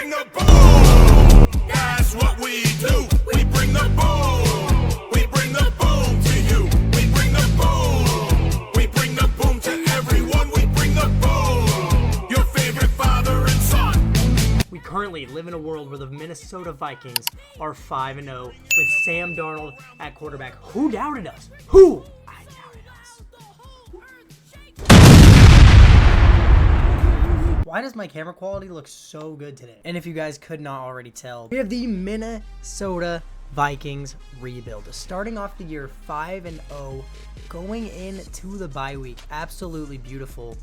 bring the boom. That's what we do. We bring the boom. We bring the boom to you. We bring the boom. We bring the boom to everyone. We bring the boom. Your favorite father and son. We currently live in a world where the Minnesota Vikings are 5-0 with Sam Darnold at quarterback. Who doubted us? Who? I doubted us. Why does my camera quality look so good today? And if you guys could not already tell, we have the Minnesota Vikings rebuild. Starting off the year 5-0, going into the bye week. Absolutely beautiful.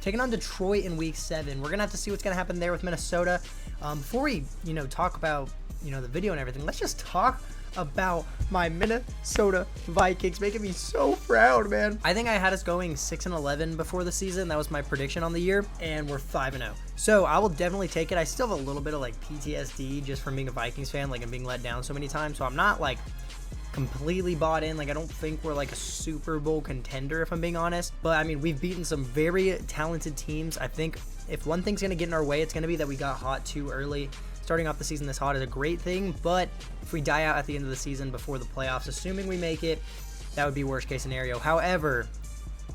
Taking on Detroit in week 7. We're going to have to see what's going to happen there with Minnesota. Before we, talk about, the video and everything, let's just talk about my Minnesota Vikings, making me so proud, man. I think I had us going 6-11 before the season. That was my prediction on the year, and we're 5-0. So I will definitely take it. I still have a little bit of PTSD just from being a Vikings fan, and being let down so many times. So I'm not completely bought in. I don't think we're a Super Bowl contender, if I'm being honest. But I mean, we've beaten some very talented teams. I think if one thing's gonna get in our way, it's gonna be that we got hot too early. Starting off the season this hot is a great thing, but if we die out at the end of the season before the playoffs, assuming we make it, that would be worst case scenario. However,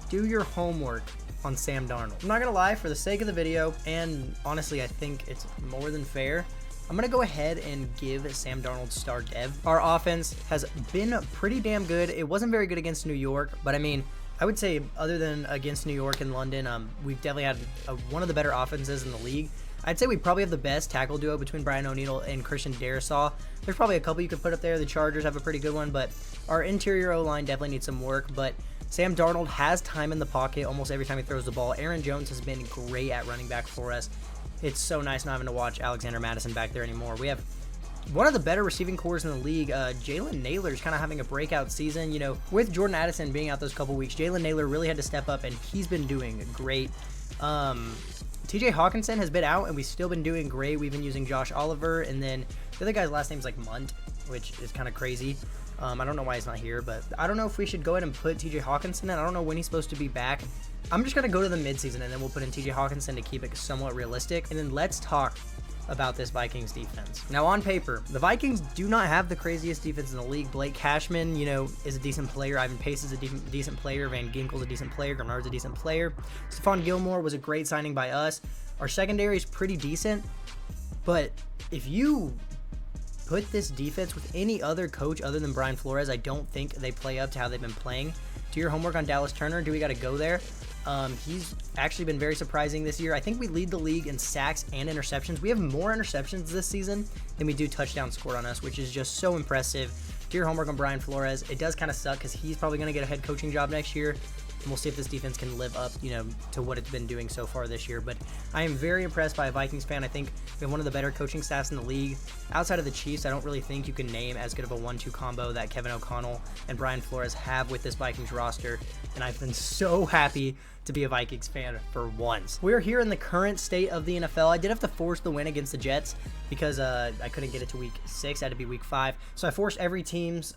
do your homework on Sam Darnold. I'm not gonna lie, for the sake of the video, and honestly, I think it's more than fair, I'm going to go ahead and give Sam Darnold star dev. Our offense has been pretty damn good. It wasn't very good against New York, but I mean, I would say other than against New York and London, we've definitely had one of the better offenses in the league. I'd say we probably have the best tackle duo between Brian O'Neill and Christian Darrisaw. There's probably a couple you could put up there. The Chargers have a pretty good one, but our interior O-line definitely needs some work. But Sam Darnold has time in the pocket almost every time he throws the ball. Aaron Jones has been great at running back for us. It's so nice not having to watch Alexander Madison back there anymore. We have one of the better receiving cores in the league. Jalen Naylor's kind of having a breakout season. With Jordan Addison being out those couple weeks, Jalen Naylor really had to step up, and he's been doing great. TJ Hawkinson has been out, and we've still been doing great. We've been using Josh Oliver, and then the other guy's last name's Munt, which is kind of crazy. I don't know why he's not here, but I don't know if we should go ahead and put TJ Hawkinson in. I don't know when he's supposed to be back. I'm just going to go to the midseason, and then we'll put in TJ Hawkinson to keep it somewhat realistic. And then let's talk about this Vikings defense. Now, on paper, the Vikings do not have the craziest defense in the league. Blake Cashman, is a decent player. Ivan Pace is a decent player. Van Ginkel's a decent player. Grenard's a decent player. Stephon Gilmore was a great signing by us. Our secondary is pretty decent. But if you put this defense with any other coach other than Brian Flores, I don't think they play up to how they've been playing. Do your homework on Dallas Turner. Do we got to go there? He's actually been very surprising this year. I think we lead the league in sacks and interceptions. We have more interceptions this season than we do touchdowns scored on us, which is just so impressive. Do your homework on Brian Flores. It does kind of suck because he's probably going to get a head coaching job next year. And we'll see if this defense can live up, to what it's been doing so far this year. But I am very impressed by a Vikings fan. I think we have one of the better coaching staffs in the league. Outside of the Chiefs, I don't really think you can name as good of a 1-2 combo that Kevin O'Connell and Brian Flores have with this Vikings roster. And I've been so happy to be a Vikings fan for once. We're here in the current state of the NFL. I did have to force the win against the Jets because I couldn't get it to week 6. It had to be week 5. So I forced every team's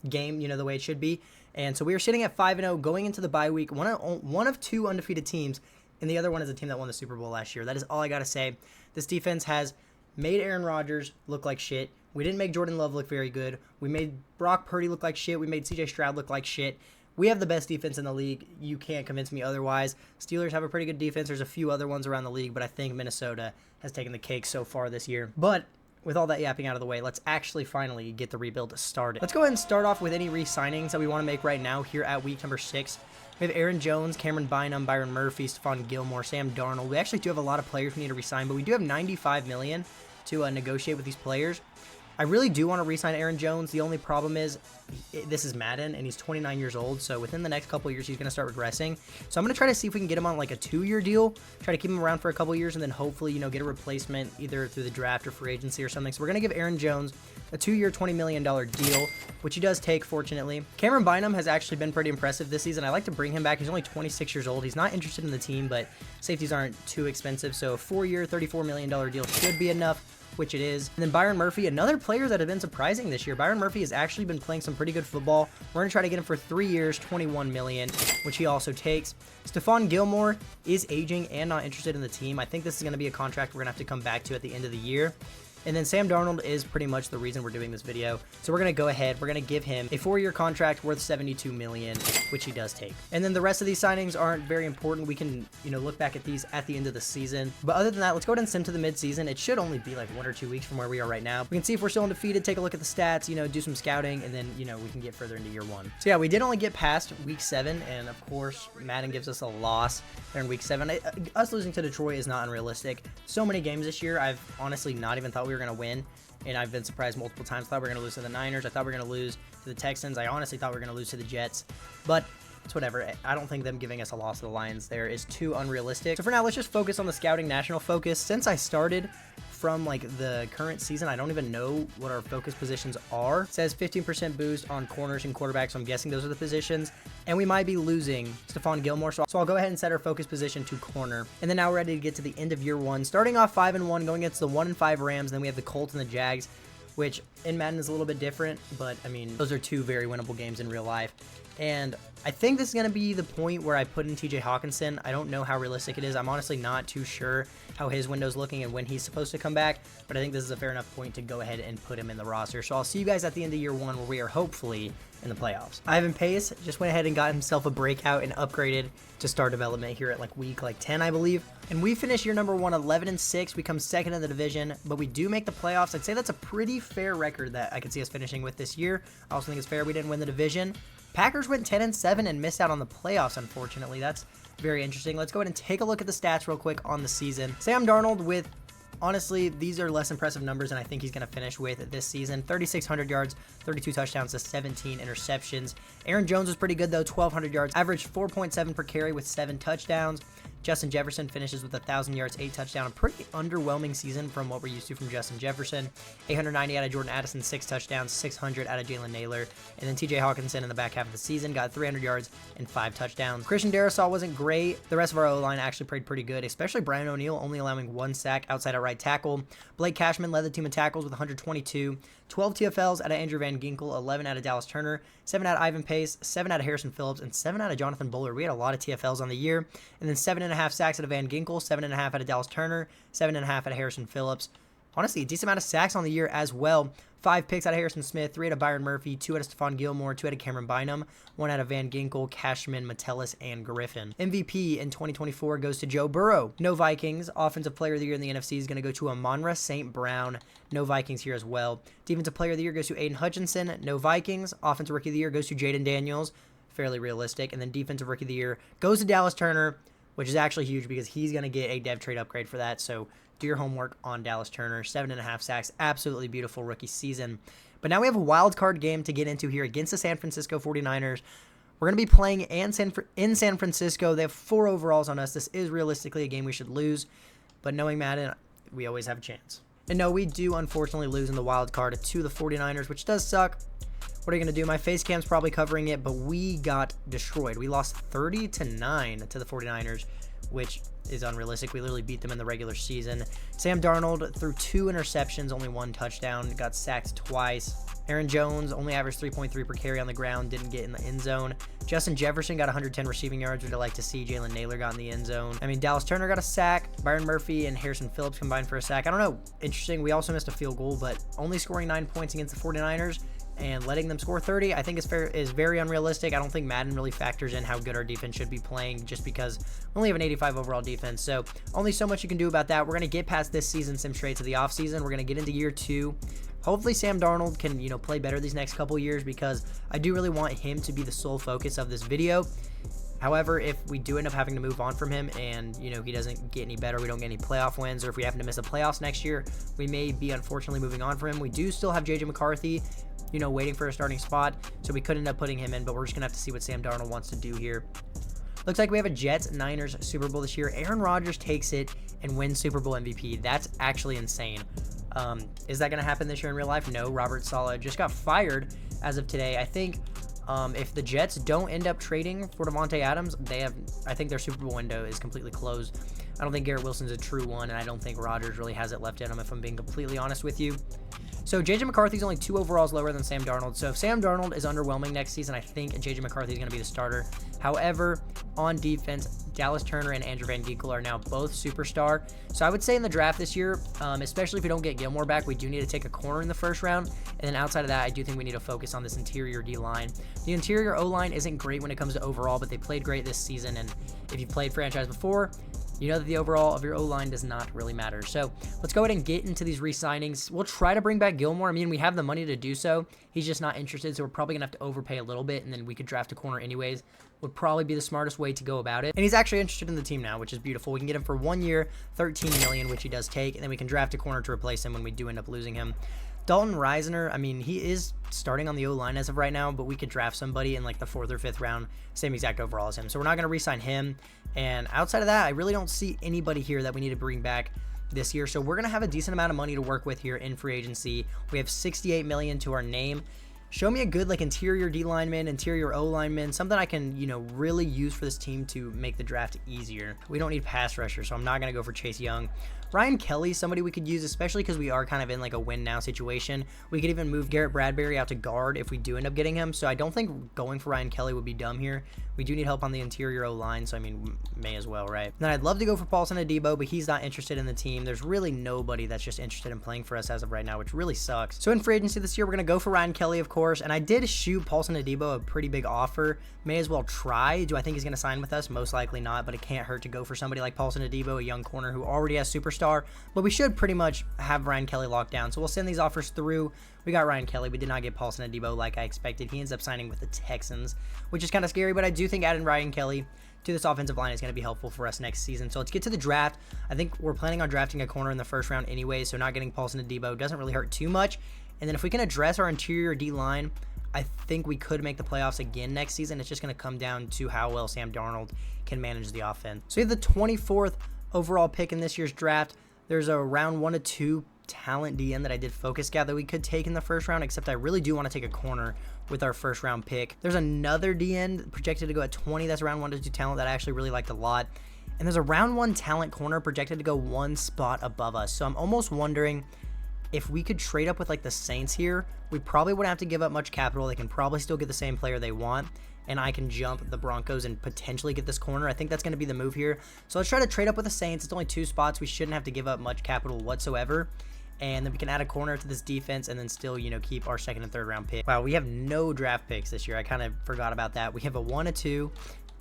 game, the way it should be. And so we were sitting at 5-0 going into the bye week. One of 2 undefeated teams, and the other one is a team that won the Super Bowl last year. That is all I got to say. This defense has made Aaron Rodgers look like shit. We didn't make Jordan Love look very good. We made Brock Purdy look like shit. We made CJ Stroud look like shit. We have the best defense in the league. You can't convince me otherwise. Steelers have a pretty good defense. There's a few other ones around the league, but I think Minnesota has taken the cake so far this year. But with all that yapping out of the way, let's actually finally get the rebuild started. Let's go ahead and start off with any re-signings that we want to make right now here at week number 6. We have Aaron Jones, Cameron Bynum, Byron Murphy, Stephon Gilmore, Sam Darnold. We actually do have a lot of players we need to re-sign, but we do have $95 million to negotiate with these players. I really do want to re-sign Aaron Jones. The only problem is this is Madden, and he's 29 years old, so within the next couple of years, he's going to start regressing. So I'm going to try to see if we can get him on a 2-year deal, try to keep him around for a couple of years, and then hopefully, get a replacement either through the draft or free agency or something. So we're going to give Aaron Jones a 2-year, $20 million deal, which he does take, fortunately. Cameron Bynum has actually been pretty impressive this season. I like to bring him back. He's only 26 years old. He's not interested in the team, but safeties aren't too expensive, so a 4-year, $34 million deal should be enough. which it is. And then Byron Murphy, another player that has been surprising this year. Byron Murphy has actually been playing some pretty good football. We're going to try to get him for 3 years, $21 million, which he also takes. Stephon Gilmore is aging and not interested in the team. I think this is going to be a contract we're going to have to come back to at the end of the year. And then Sam Darnold is pretty much the reason we're doing this video. So we're going to go ahead. We're going to give him a 4-year contract worth $72 million, which he does take. And then the rest of these signings aren't very important. We can, look back at these at the end of the season. But other than that, let's go ahead and sim to the midseason. It should only be like 1 or 2 weeks from where we are right now. We can see if we're still undefeated, take a look at the stats, do some scouting, and then, we can get further into year 1. So yeah, we did only get past week 7. And of course, Madden gives us a loss there in week 7. Us losing to Detroit is not unrealistic. So many games this year, I've honestly not even thought we were going to win. And I've been surprised multiple times. I thought we were going to lose to the Niners. I thought we were going to lose to the Texans. I honestly thought we were going to lose to the Jets. But it's whatever. I don't think them giving us a loss to the Lions there is too unrealistic. So for now, let's just focus on the scouting national focus. Since I started from like the current season, I don't even know what our focus positions are. It says 15% boost on corners and quarterbacks, so I'm guessing those are the positions. And we might be losing Stephon Gilmore, so I'll go ahead and set our focus position to corner. And then now we're ready to get to the end of year 1, starting off 5-1, going against the 1-5 Rams. Then we have the Colts and the Jags, which in Madden is a little bit different, but I mean, those are 2 very winnable games in real life. And I think this is going to be the point where I put in TJ Hawkinson. I don't know how realistic it is. I'm honestly not too sure how his window's looking and when he's supposed to come back, but I think this is a fair enough point to go ahead and put him in the roster. So I'll see you guys at the end of year 1 where we are hopefully in the playoffs. Ivan Pace just went ahead and got himself a breakout and upgraded to star development here at week 10, I believe. And we finish year number 1 11-6. We come second in the division, but we do make the playoffs. I'd say that's a pretty fair record that I could see us finishing with this year. I also think it's fair we didn't win the division. Packers went 10-7 and missed out on the playoffs, unfortunately. That's very interesting. Let's go ahead and take a look at the stats real quick on the season. Sam Darnold with, honestly, these are less impressive numbers than I think he's going to finish with this season. 3,600 yards, 32 touchdowns to 17 interceptions. Aaron Jones was pretty good, though, 1,200 yards, averaged 4.7 per carry with 7 touchdowns. Justin Jefferson finishes with 1,000 yards, 8 touchdowns. A pretty underwhelming season from what we're used to from Justin Jefferson. 890 out of Jordan Addison, 6 touchdowns, 600 out of Jalen Naylor. And then TJ Hawkinson in the back half of the season got 300 yards and 5 touchdowns. Christian Darrisaw wasn't great. The rest of our O-line actually played pretty good, especially Brian O'Neill only allowing 1 sack outside at right tackle. Blake Cashman led the team in tackles with 122. 12 TFLs out of Andrew Van Ginkel, 11 out of Dallas Turner, 7 out of Ivan Pace, 7 out of Harrison Phillips, and 7 out of Jonathan Buller. We had a lot of TFLs on the year. And then 7.5 sacks out of Van Ginkel, 7.5 out of Dallas Turner, 7.5 out of Harrison Phillips. Honestly, a decent amount of sacks on the year as well. 5 picks out of Harrison Smith, 3 out of Byron Murphy, 2 out of Stephon Gilmore, 2 out of Cameron Bynum, 1 out of Van Ginkel, Cashman, Metellus, and Griffin. MVP in 2024 goes to Joe Burrow. No Vikings. Offensive Player of the Year in the NFC is going to go to Amon-Ra St. Brown. No Vikings here as well. Defensive Player of the Year goes to Aiden Hutchinson. No Vikings. Offensive Rookie of the Year goes to Jaden Daniels. Fairly realistic. And then Defensive Rookie of the Year goes to Dallas Turner, which is actually huge because he's going to get a dev trade upgrade for that. So do your homework on Dallas Turner. 7.5 sacks. Absolutely beautiful rookie season. But now we have a wild card game to get into here against the San Francisco 49ers. We're going to be playing in San Francisco. They have 4 overalls on us. This is realistically a game we should lose. But knowing Madden, we always have a chance. And no, we do unfortunately lose in the wild card to the 49ers, which does suck. What are you going to do? My face cam's probably covering it, but we got destroyed. We lost 30-9 to the 49ers, which is unrealistic. We literally beat them in the regular season. Sam Darnold threw 2 interceptions, only 1 touchdown, got sacked twice. Aaron Jones only averaged 3.3 per carry on the ground, didn't get in the end zone. Justin Jefferson got 110 receiving yards, which I like to see. Jalen Naylor got in the end zone. I mean, Dallas Turner got a sack. Byron Murphy and Harrison Phillips combined for a sack. I don't know. Interesting. We also missed a field goal, but only scoring 9 points against the 49ers and letting them score 30, I think is very unrealistic. I don't think Madden really factors in how good our defense should be playing just because we only have an 85 overall defense. So only so much you can do about that. We're going to get past this season, sim straight to the offseason. We're going to get into year 2. Hopefully Sam Darnold can, play better these next couple years because I do really want him to be the sole focus of this video. However, if we do end up having to move on from him and, he doesn't get any better, we don't get any playoff wins, or if we happen to miss the playoffs next year, we may be unfortunately moving on from him. We do still have JJ McCarthy, waiting for a starting spot, so we could end up putting him in, but we're just going to have to see what Sam Darnold wants to do here. Looks like we have a Jets-Niners Super Bowl this year. Aaron Rodgers takes it and wins Super Bowl MVP. That's actually insane. Is that going to happen this year in real life? No. Robert Saleh just got fired as of today. I think if the Jets don't end up trading for Devontae Adams, I think their Super Bowl window is completely closed. I don't think Garrett Wilson's a true one, and I don't think Rodgers really has it left in him, if I'm being completely honest with you. So J.J. McCarthy's only 2 overalls lower than Sam Darnold. So if Sam Darnold is underwhelming next season, I think J.J. McCarthy is going to be the starter. However, on defense, Dallas Turner and Andrew Van Ginkel are now both superstar. So I would say in the draft this year, especially if we don't get Gilmore back, we do need to take a corner in the first round. And then outside of that, I do think we need to focus on this interior D-line. The interior O-line isn't great when it comes to overall, but they played great this season. And if you've played franchise before, you know that the overall of your O-line does not really matter. So let's go ahead and get into these re-signings. We'll try to bring back Gilmore. I mean, we have the money to do so. He's just not interested, so we're probably going to have to overpay a little bit, and then we could draft a corner anyways. Would probably be the smartest way to go about it. And he's actually interested in the team now, which is beautiful. We can get him for 1 year, $13 million, which he does take, and then we can draft a corner to replace him when we do end up losing him. Dalton Risner, I mean, he is starting on the O-line as of right now, but we could draft somebody in like the 4th or 5th round, same exact overall as him. So we're not going to re-sign him. And outside of that, I really don't see anybody here that we need to bring back this year. So we're going to have a decent amount of money to work with here in free agency. We have $68 million to our name. Show me a good like interior D lineman, interior O lineman, something I can, really use for this team to make the draft easier. We don't need pass rushers, so I'm not going to go for Chase Young. Ryan Kelly, somebody we could use, especially because we are kind of in like a win now situation. We could even move Garrett Bradbury out to guard if we do end up getting him. So I don't think going for Ryan Kelly would be dumb here. We do need help on the interior O-line, so I mean, may as well, right? Then I'd love to go for Paulson Adebo, but he's not interested in the team. There's really nobody that's just interested in playing for us as of right now, which really sucks. So in free agency this year, we're going to go for Ryan Kelly, of course, and I did shoot Paulson Adebo a pretty big offer. May as well try. Do I think he's going to sign with us? Most likely not, but it can't hurt to go for somebody like Paulson Adebo, a young corner who already has superstar, but we should pretty much have Ryan Kelly locked down. So we'll send these offers through. We got Ryan Kelly. We did not get Paulson Adebo like I expected. He ends up signing with the Texans, which is kind of scary, but I do think adding Ryan Kelly to this offensive line is going to be helpful for us next season. So let's get to the draft. I think we're planning on drafting a corner in the first round anyway, so not getting Paulson Adebo doesn't really hurt too much. And then if we can address our interior D-line, I think we could make the playoffs again next season. It's just going to come down to how well Sam Darnold can manage the offense. So we have the 24th overall pick in this year's draft. There's a round 1 to 2 talent DN that I did focus scout that we could take in the first round, except I really do want to take a corner with our first round pick. There's another DN projected to go at 20. That's a round 1 to 2 talent that I actually really liked a lot. And there's a round 1 talent corner projected to go 1 spot above us. So I'm almost wondering if we could trade up with like the Saints here. We probably wouldn't have to give up much capital. They can probably still get the same player they want, and I can jump the Broncos and potentially get this corner. I think that's going to be the move here. So let's try to trade up with the Saints. It's only 2 spots. We shouldn't have to give up much capital whatsoever. And then we can add a corner to this defense and then still, keep our 2nd and 3rd round pick. Wow, we have no draft picks this year. I kind of forgot about that. We have a 1, a 2,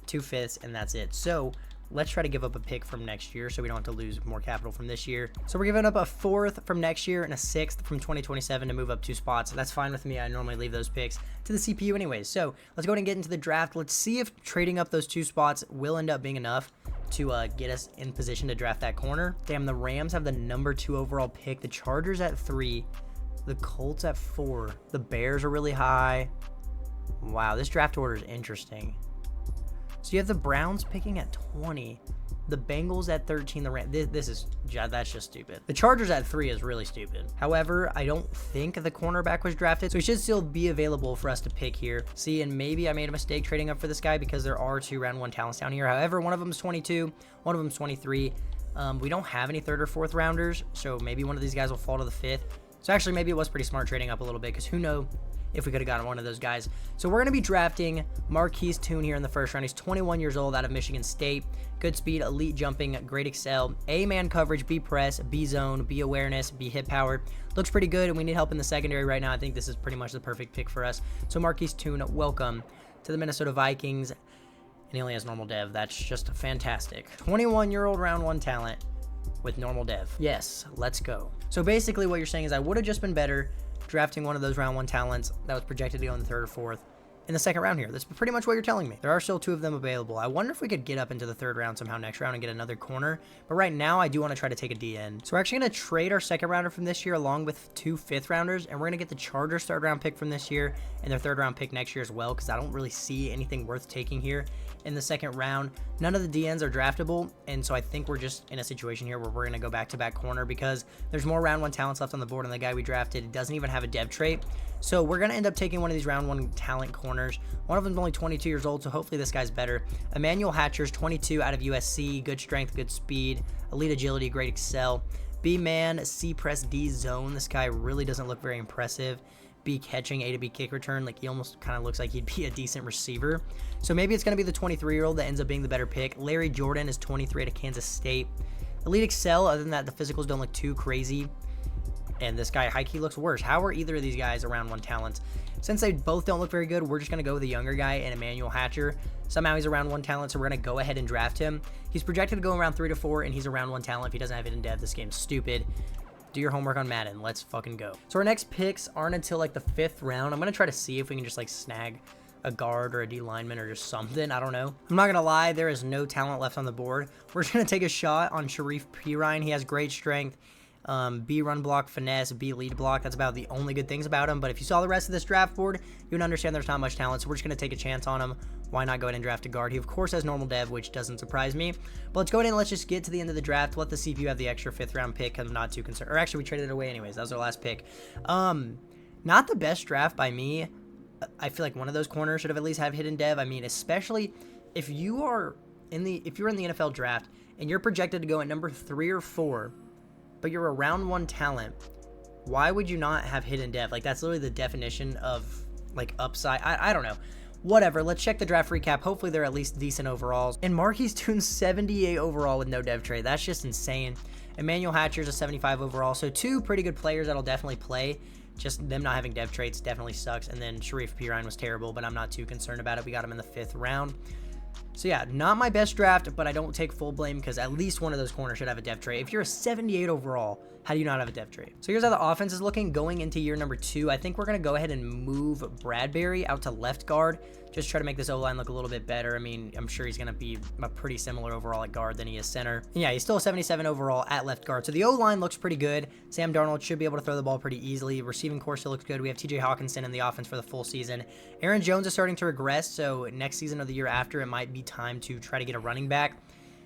2 fifths, and that's it. So let's try to give up a pick from next year so we don't have to lose more capital from this year. So we're giving up a 4th from next year and a 6th from 2027 to move up 2 spots. That's fine with me. I normally leave those picks to the CPU anyways. So let's go ahead and get into the draft. Let's see if trading up those 2 spots will end up being enough to get us in position to draft that corner. Damn, the Rams have the number 2 overall pick. The Chargers at 3. The Colts at 4. The Bears are really high. Wow, this draft order is interesting. So you have the Browns picking at 20, the Bengals at 13, the Rams. That's just stupid. The Chargers at 3 is really stupid. However, I don't think the cornerback was drafted, so he should still be available for us to pick here. See, and maybe I made a mistake trading up for this guy because there are 2 round 1 talents down here. However, one of them is 22, one of them is 23. We don't have any 3rd or 4th rounders, so maybe one of these guys will fall to the 5th. So actually, maybe it was pretty smart trading up a little bit because who knows if we could have gotten one of those guys. So we're going to be drafting Marquise Toon here in the first round. He's 21 years old, out of Michigan State. Good speed, elite jumping, great excel, A-man coverage, B press, B zone, B awareness, B hit power. Looks pretty good, and we need help in the secondary right now. I think this is pretty much the perfect pick for us. So Marquise Toon, welcome to the Minnesota Vikings. And he only has normal dev. That's just fantastic. 21-year-old round 1 talent with normal dev. Yes, let's go. So basically what you're saying is I would have just been better drafting one of those round 1 talents that was projected to go in the 3rd or 4th in the 2nd round here. That's pretty much what you're telling me. There are still 2 of them available. I wonder if we could get up into the 3rd round somehow next round and get another corner. But right now, I do want to try to take a DN. So we're actually going to trade our 2nd rounder from this year along with 2 5th rounders. And we're going to get the Chargers 3rd round pick from this year and their 3rd round pick next year as well, because I don't really see anything worth taking here in the 2nd round. None of the DNs are draftable, and so I think we're just in a situation here where we're going to go back-to-back corner because there's more round 1 talents left on the board, and the guy we drafted doesn't even have a dev trait. So we're going to end up taking one of these round 1 talent corners corners. One of them's only 22 years old, so hopefully this guy's better. Emmanuel Hatcher's 22 out of USC. Good strength, good speed, elite agility, great excel. B-man, C-press, D-zone. This guy really doesn't look very impressive. B catching, A to B kick return. Like, he almost kind of looks like he'd be a decent receiver. So maybe it's going to be the 23-year-old that ends up being the better pick. Larry Jordan is 23 out of Kansas State. Elite excel. Other than that, the physicals don't look too crazy. And this guy, high key, looks worse. How are either of these guys around 1 talent? Since they both don't look very good, we're just going to go with the younger guy and Emmanuel Hatcher. Somehow he's around 1 talent, so we're going to go ahead and draft him. He's projected to go around 3 to 4, and he's around 1 talent. If he doesn't have it in dev, this game's stupid. Do your homework on Madden. Let's fucking go. So our next picks aren't until like the 5th round. I'm going to try to see if we can just like snag a guard or a D lineman or just something. I don't know. I'm not going to lie. There is no talent left on the board. We're just going to take a shot on Sharif Pirine. He has great strength. B run block, finesse, B lead block. That's about the only good things about him. But if you saw the rest of this draft board, you would understand there's not much talent. So we're just going to take a chance on him. Why not go ahead and draft a guard? He, of course, has normal dev, which doesn't surprise me. But let's go ahead and let's just get to the end of the draft. Let the CPU have the extra 5th round pick. I'm not too concerned. Or actually, we traded it away anyways. That was our last pick. Not the best draft by me. I feel like one of those corners should have at least have hidden dev. I mean, especially if you're in the NFL draft and you're projected to go at number 3 or 4, but you're around 1 talent, why would you not have hidden dev? Like, that's literally the definition of like upside. I don't know. Whatever, let's check the draft recap. Hopefully they're at least decent overalls. And Marquise Toon's 78 overall with no dev trade. That's just insane. Emmanuel Hatcher's a 75 overall. So 2 pretty good players that'll definitely play. Just them not having dev traits definitely sucks. And then Sharif Pirine was terrible, but I'm not too concerned about it. We got him in the 5th round. So yeah, not my best draft, but I don't take full blame because at least one of those corners should have a dev trait. If you're a 78 overall, how do you not have a dev trait? So here's how the offense is looking going into year number 2. I think we're going to go ahead and move Bradbury out to left guard. Just try to make this O-line look a little bit better. I mean, I'm sure he's going to be a pretty similar overall at guard than he is center. And yeah, he's still a 77 overall at left guard. So the O-line looks pretty good. Sam Darnold should be able to throw the ball pretty easily. Receiving core still looks good. We have TJ Hawkinson in the offense for the full season. Aaron Jones is starting to regress, so next season or the year after, it might be time to try to get a running back.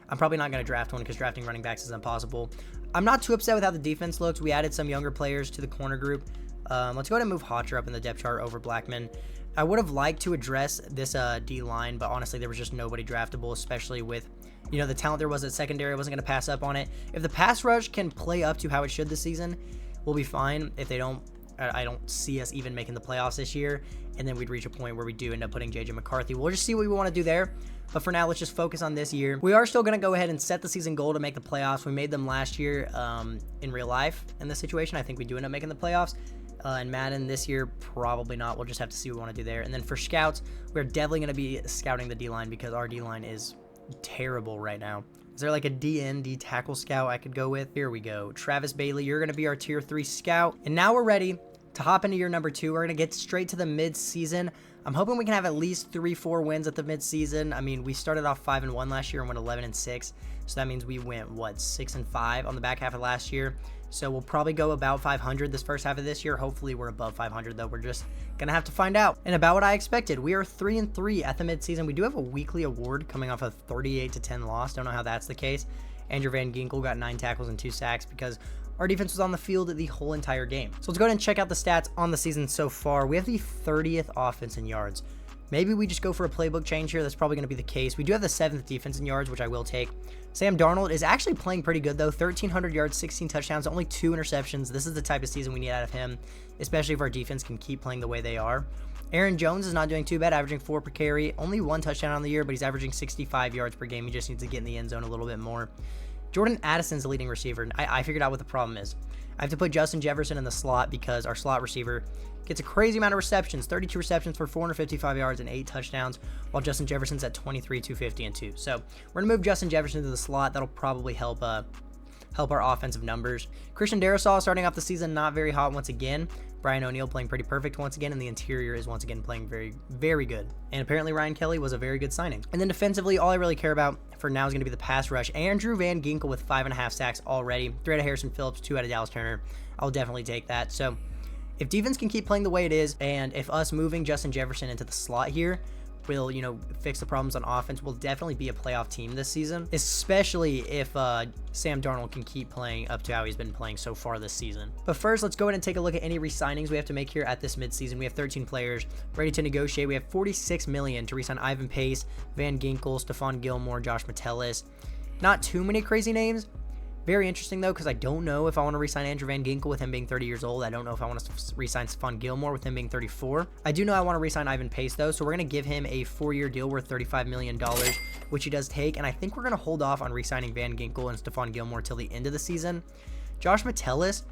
I'm probably not going to draft one because drafting running backs is impossible. I'm not too upset with how the defense looks. We added some younger players to the corner group. Let's go ahead and move Hotcher up in the depth chart over Blackman. I would have liked to address this D-line, but honestly, there was just nobody draftable, especially with, you know, the talent there was at secondary. I wasn't going to pass up on it. If the pass rush can play up to how it should this season, we'll be fine. If they don't, I don't see us even making the playoffs this year, and then we'd reach a point where we do end up putting JJ McCarthy. We'll just see what we want to do there. But for now, let's just focus on this year. We are still going to go ahead and set the season goal to make the playoffs. We made them last year in real life in this situation. I think we do end up making the playoffs. In Madden this year, probably not. We'll just have to see what we want to do there. And then for scouts, we're definitely going to be scouting the D-line because our D-line is terrible right now. Is there like a D tackle scout I could go with? Here we go. Travis Bailey, you're going to be our tier 3 scout. And now we're ready to hop into year number 2. We're going to get straight to the mid-season. I'm hoping we can have at least 3-4 wins at the mid-season. I mean, we started off 5-1 last year and went 11-6. So that means we went, what, 6-5 on the back half of last year. So we'll probably go about 500 this first half of this year. Hopefully we're above 500, though. We're just going to have to find out. And about what I expected, we are 3-3 at the midseason. We do have a weekly award coming off a 38-10 loss. Don't know how that's the case. Andrew Van Ginkel got 9 tackles and 2 sacks because our defense was on the field the whole entire game. So let's go ahead and check out the stats on the season so far. We have the 30th offense in yards. Maybe we just go for a playbook change here. That's probably going to be the case. We do have the 7th defense in yards, which I will take. Sam Darnold is actually playing pretty good, though. 1,300 yards, 16 touchdowns, only 2 interceptions. This is the type of season we need out of him, especially if our defense can keep playing the way they are. Aaron Jones is not doing too bad, averaging 4 per carry. Only 1 touchdown on the year, but he's averaging 65 yards per game. He just needs to get in the end zone a little bit more. Jordan Addison's the leading receiver. I figured out what the problem is. I have to put Justin Jefferson in the slot because our slot receiver gets a crazy amount of receptions, 32 receptions for 455 yards and 8 touchdowns, while Justin Jefferson's at 23, 250, and 2. So we're going to move Justin Jefferson to the slot. That'll probably help our offensive numbers. Christian Darrisaw starting off the season not very hot once again. Brian O'Neill playing pretty perfect once again, and the interior is once again playing very, very good. And apparently Ryan Kelly was a very good signing. And then defensively, all I really care about for now is going to be the pass rush. Andrew Van Ginkel with 5.5 sacks already. 3 out of Harrison Phillips, 2 out of Dallas Turner. I'll definitely take that. So if defense can keep playing the way it is, and if us moving Justin Jefferson into the slot here will, you know, fix the problems on offense, will definitely be a playoff team this season, especially if Sam Darnold can keep playing up to how he's been playing so far this season. But first, let's go ahead and take a look at any re-signings we have to make here at this midseason. We have 13 players ready to negotiate. We have $46 million to re-sign Ivan Pace, Van Ginkel, Stephon Gilmore, Josh Metellus. Not too many crazy names. Very interesting, though, because I don't know if I want to re-sign Andrew Van Ginkel with him being 30 years old. I don't know if I want to re-sign Stephon Gilmore with him being 34. I do know I want to re-sign Ivan Pace, though, so we're going to give him a 4-year deal worth $35 million, which he does take, and I think we're going to hold off on re-signing Van Ginkel and Stephon Gilmore till the end of the season. Josh Metellus,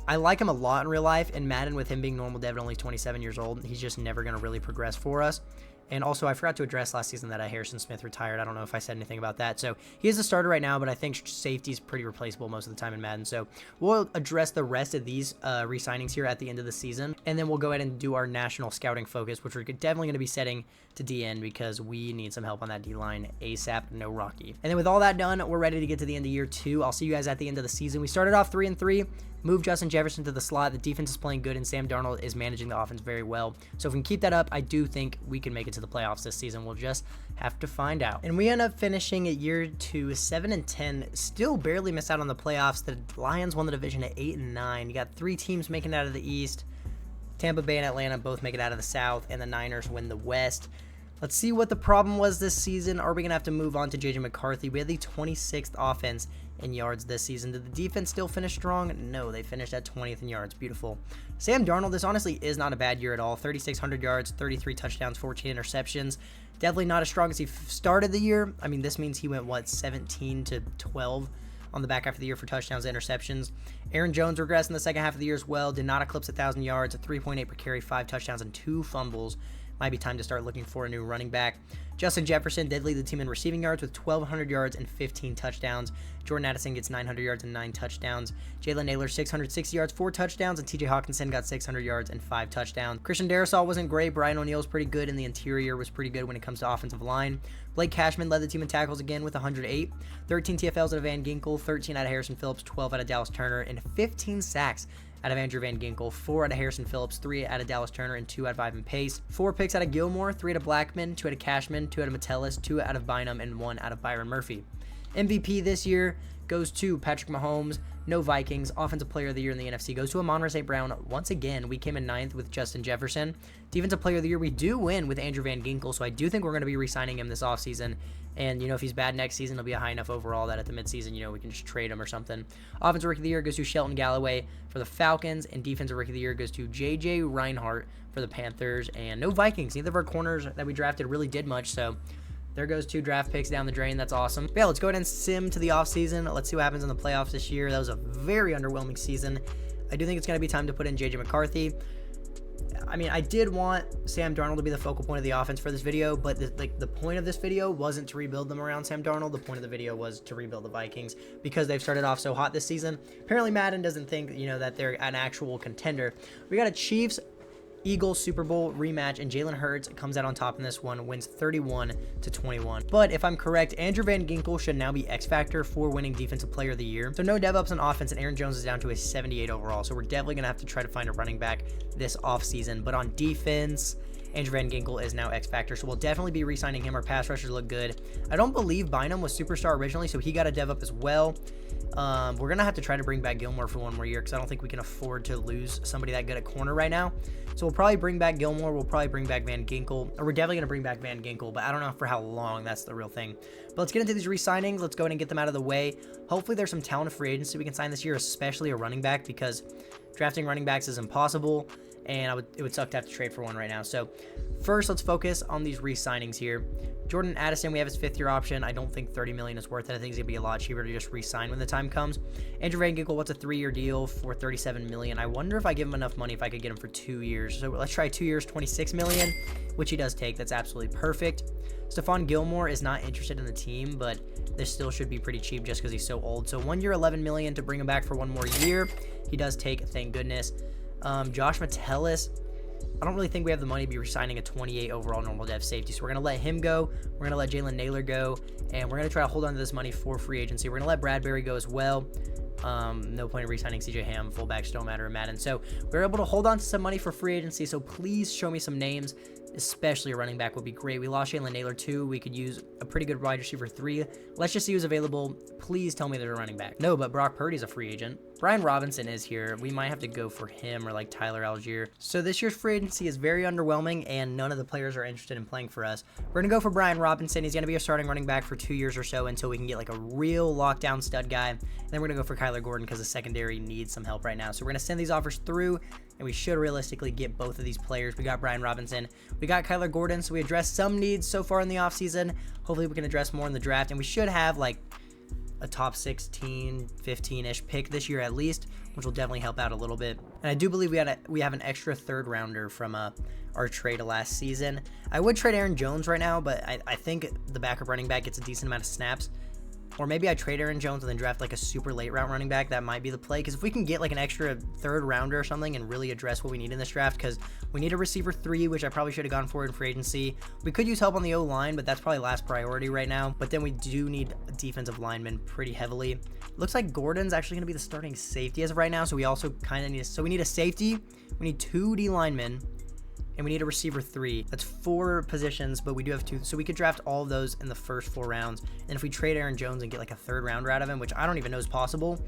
I like him a lot in real life. In Madden, with him being normal dev at only 27 years old, he's just never going to really progress for us. And also, I forgot to address last season that Harrison Smith retired. I don't know if I said anything about that. So he is a starter right now, but I think safety's pretty replaceable most of the time in Madden. So we'll address the rest of these re-signings here at the end of the season. And then we'll go ahead and do our national scouting focus, which we're definitely going to be setting to DN because we need some help on that D-line ASAP, no Rocky. And then with all that done, we're ready to get to the end of year 2. I'll see you guys at the end of the season. We started off 3-3. Move Justin Jefferson to the slot. The defense is playing good, and Sam Darnold is managing the offense very well. So if we can keep that up, I do think we can make it to the playoffs this season. We'll just have to find out. And we end up finishing at year 2, 7-10. Still barely missed out on the playoffs. The Lions won the division at 8-9. You got 3 teams making it out of the East. Tampa Bay and Atlanta both make it out of the South, and the Niners win the West. Let's see what the problem was this season. Are we going to have to move on to J.J. McCarthy? We had the 26th offense in yards this season. Did the defense still finish strong? No, they finished at 20th in yards. Beautiful. Sam Darnold, this honestly is not a bad year at all. 3,600 yards, 33 touchdowns, 14 interceptions. Definitely not as strong as he started the year. I mean, this means he went, 17-12 on the back half of the year for touchdowns and interceptions. Aaron Jones regressed in the second half of the year as well. Did not eclipse 1,000 yards, 3.8 per carry, 5 touchdowns, and 2 fumbles. Might be time to start looking for a new running back. Justin Jefferson did lead the team in receiving yards with 1,200 yards and 15 touchdowns. Jordan Addison gets 900 yards and 9 touchdowns. Jalen Naylor, 660 yards, 4 touchdowns, and TJ Hawkinson got 600 yards and 5 touchdowns. Christian Darrisaw wasn't great. Brian O'Neill's pretty good, and the interior was pretty good when it comes to offensive line. Blake Cashman led the team in tackles again with 108. 13 TFLs out of Van Ginkel, 13 out of Harrison Phillips, 12 out of Dallas Turner, and 15 sacks out of Andrew Van Ginkel, 4 out of Harrison Phillips, 3 out of Dallas Turner, and 2 out of Ivan Pace. 4 picks out of Gilmore, 3 out of Blackman, 2 out of Cashman, 2 out of Metellus, 2 out of Bynum, and 1 out of Byron Murphy. MVP this year goes to Patrick Mahomes. No Vikings. Offensive Player of the Year in the NFC goes to Amon-Ra St. Brown. Once again, we came in 9th with Justin Jefferson. Defensive Player of the Year, we do win with Andrew Van Ginkel, so I do think we're going to be re-signing him this offseason. And, if he's bad next season, he'll be a high enough overall that at the midseason, we can just trade him or something. Offensive Rookie of the Year goes to Shelton Galloway for the Falcons, and Defensive Rookie of the Year goes to J.J. Reinhardt for the Panthers. And no Vikings. Neither of our corners that we drafted really did much, so there goes 2 draft picks down the drain. That's awesome. But yeah, let's go ahead and sim to the offseason. Let's see what happens in the playoffs this year. That was a very underwhelming season. I do think it's going to be time to put in J.J. McCarthy. I mean, I did want Sam Darnold to be the focal point of the offense for this video, but the point of this video wasn't to rebuild them around Sam Darnold. The point of the video was to rebuild the Vikings because they've started off so hot this season. Apparently, Madden doesn't think, that they're an actual contender. We got a Chiefs Eagles Super Bowl rematch, and Jalen Hurts comes out on top in this one, wins 31-21. But if I'm correct, Andrew Van Ginkel should now be X Factor for winning Defensive Player of the Year. So no dev ups on offense, and Aaron Jones is down to a 78 overall. So we're definitely going to have to try to find a running back this offseason. But on defense, Andrew Van Ginkel is now X Factor, so we'll definitely be re-signing him. Our pass rushers look good. I don't believe Bynum was Superstar originally, so he got a dev up as well. We're going to have to try to bring back Gilmore for one more year because I don't think we can afford to lose somebody that good at corner right now. So we'll probably bring back Gilmore. We'll probably bring back Van Ginkel. Or we're definitely going to bring back Van Ginkel, but I don't know for how long. That's the real thing. But let's get into these re-signings. Let's go ahead and get them out of the way. Hopefully there's some talent free agency we can sign this year, especially a running back, because drafting running backs is impossible, and it would suck to have to trade for one right now. So first, let's focus on these re-signings here. Jordan Addison, we have his 5th-year option. I don't think $30 million is worth it. I think it's going to be a lot cheaper to just re-sign when the time comes. Andrew Van Ginkel, what's a 3-year deal for $37 million? I wonder if I give him enough money if I could get him for 2 years. So let's try 2 years, $26 million, which he does take. That's absolutely perfect. Stephon Gilmore is not interested in the team, but this still should be pretty cheap just because he's so old. So 1 year, $11 million to bring him back for 1 more year. He does take, thank goodness. Josh Metellus, I don't really think we have the money to be re-signing a 28 overall normal dev safety, so we're going to let him go. We're going to let Jalen Naylor go, and we're going to try to hold on to this money for free agency. We're going to let Bradbury go as well. No point in re-signing CJ Ham. Fullbacks don't matter in Madden. So we're able to hold on to some money for free agency, so please show me some names especially a running back would be great. We lost Jalen Naylor too. We could use a pretty good wide receiver 3. Let's just see who's available. Please tell me they're a running back. No, but Brock Purdy's a free agent. Brian Robinson is here. We might have to go for him or like Tyler Algier. So this year's free agency is very underwhelming and none of the players are interested in playing for us. We're going to go for Brian Robinson. He's going to be a starting running back for 2 years or so until we can get like a real lockdown stud guy. And then we're going to go for Kyler Gordon because the secondary needs some help right now. So we're going to send these offers through and we should realistically get both of these players. We got Brian Robinson. We got Kyler Gordon. So we addressed some needs so far in the offseason. Hopefully we can address more in the draft. And we should have like a top 16, 15-ish pick this year at least, which will definitely help out a little bit. And I do believe we have an extra 3rd rounder from our trade last season. I would trade Aaron Jones right now, but I think the backup running back gets a decent amount of snaps. Or maybe I trade Aaron Jones and then draft like a super late round running back. That might be the play. Because if we can get like an extra 3rd rounder or something and really address what we need in this draft, because we need a receiver 3, which I probably should have gone for in free agency. We could use help on the O-line, but that's probably last priority right now. But then we do need a defensive lineman pretty heavily. Looks like Gordon's actually going to be the starting safety as of right now. So we also kind of need we need a safety. We need 2 D linemen. And we need a receiver 3. That's 4 positions, but we do have 2. So we could draft all of those in the first 4 rounds. And if we trade Aaron Jones and get like a 3rd rounder out of him, which I don't even know is possible,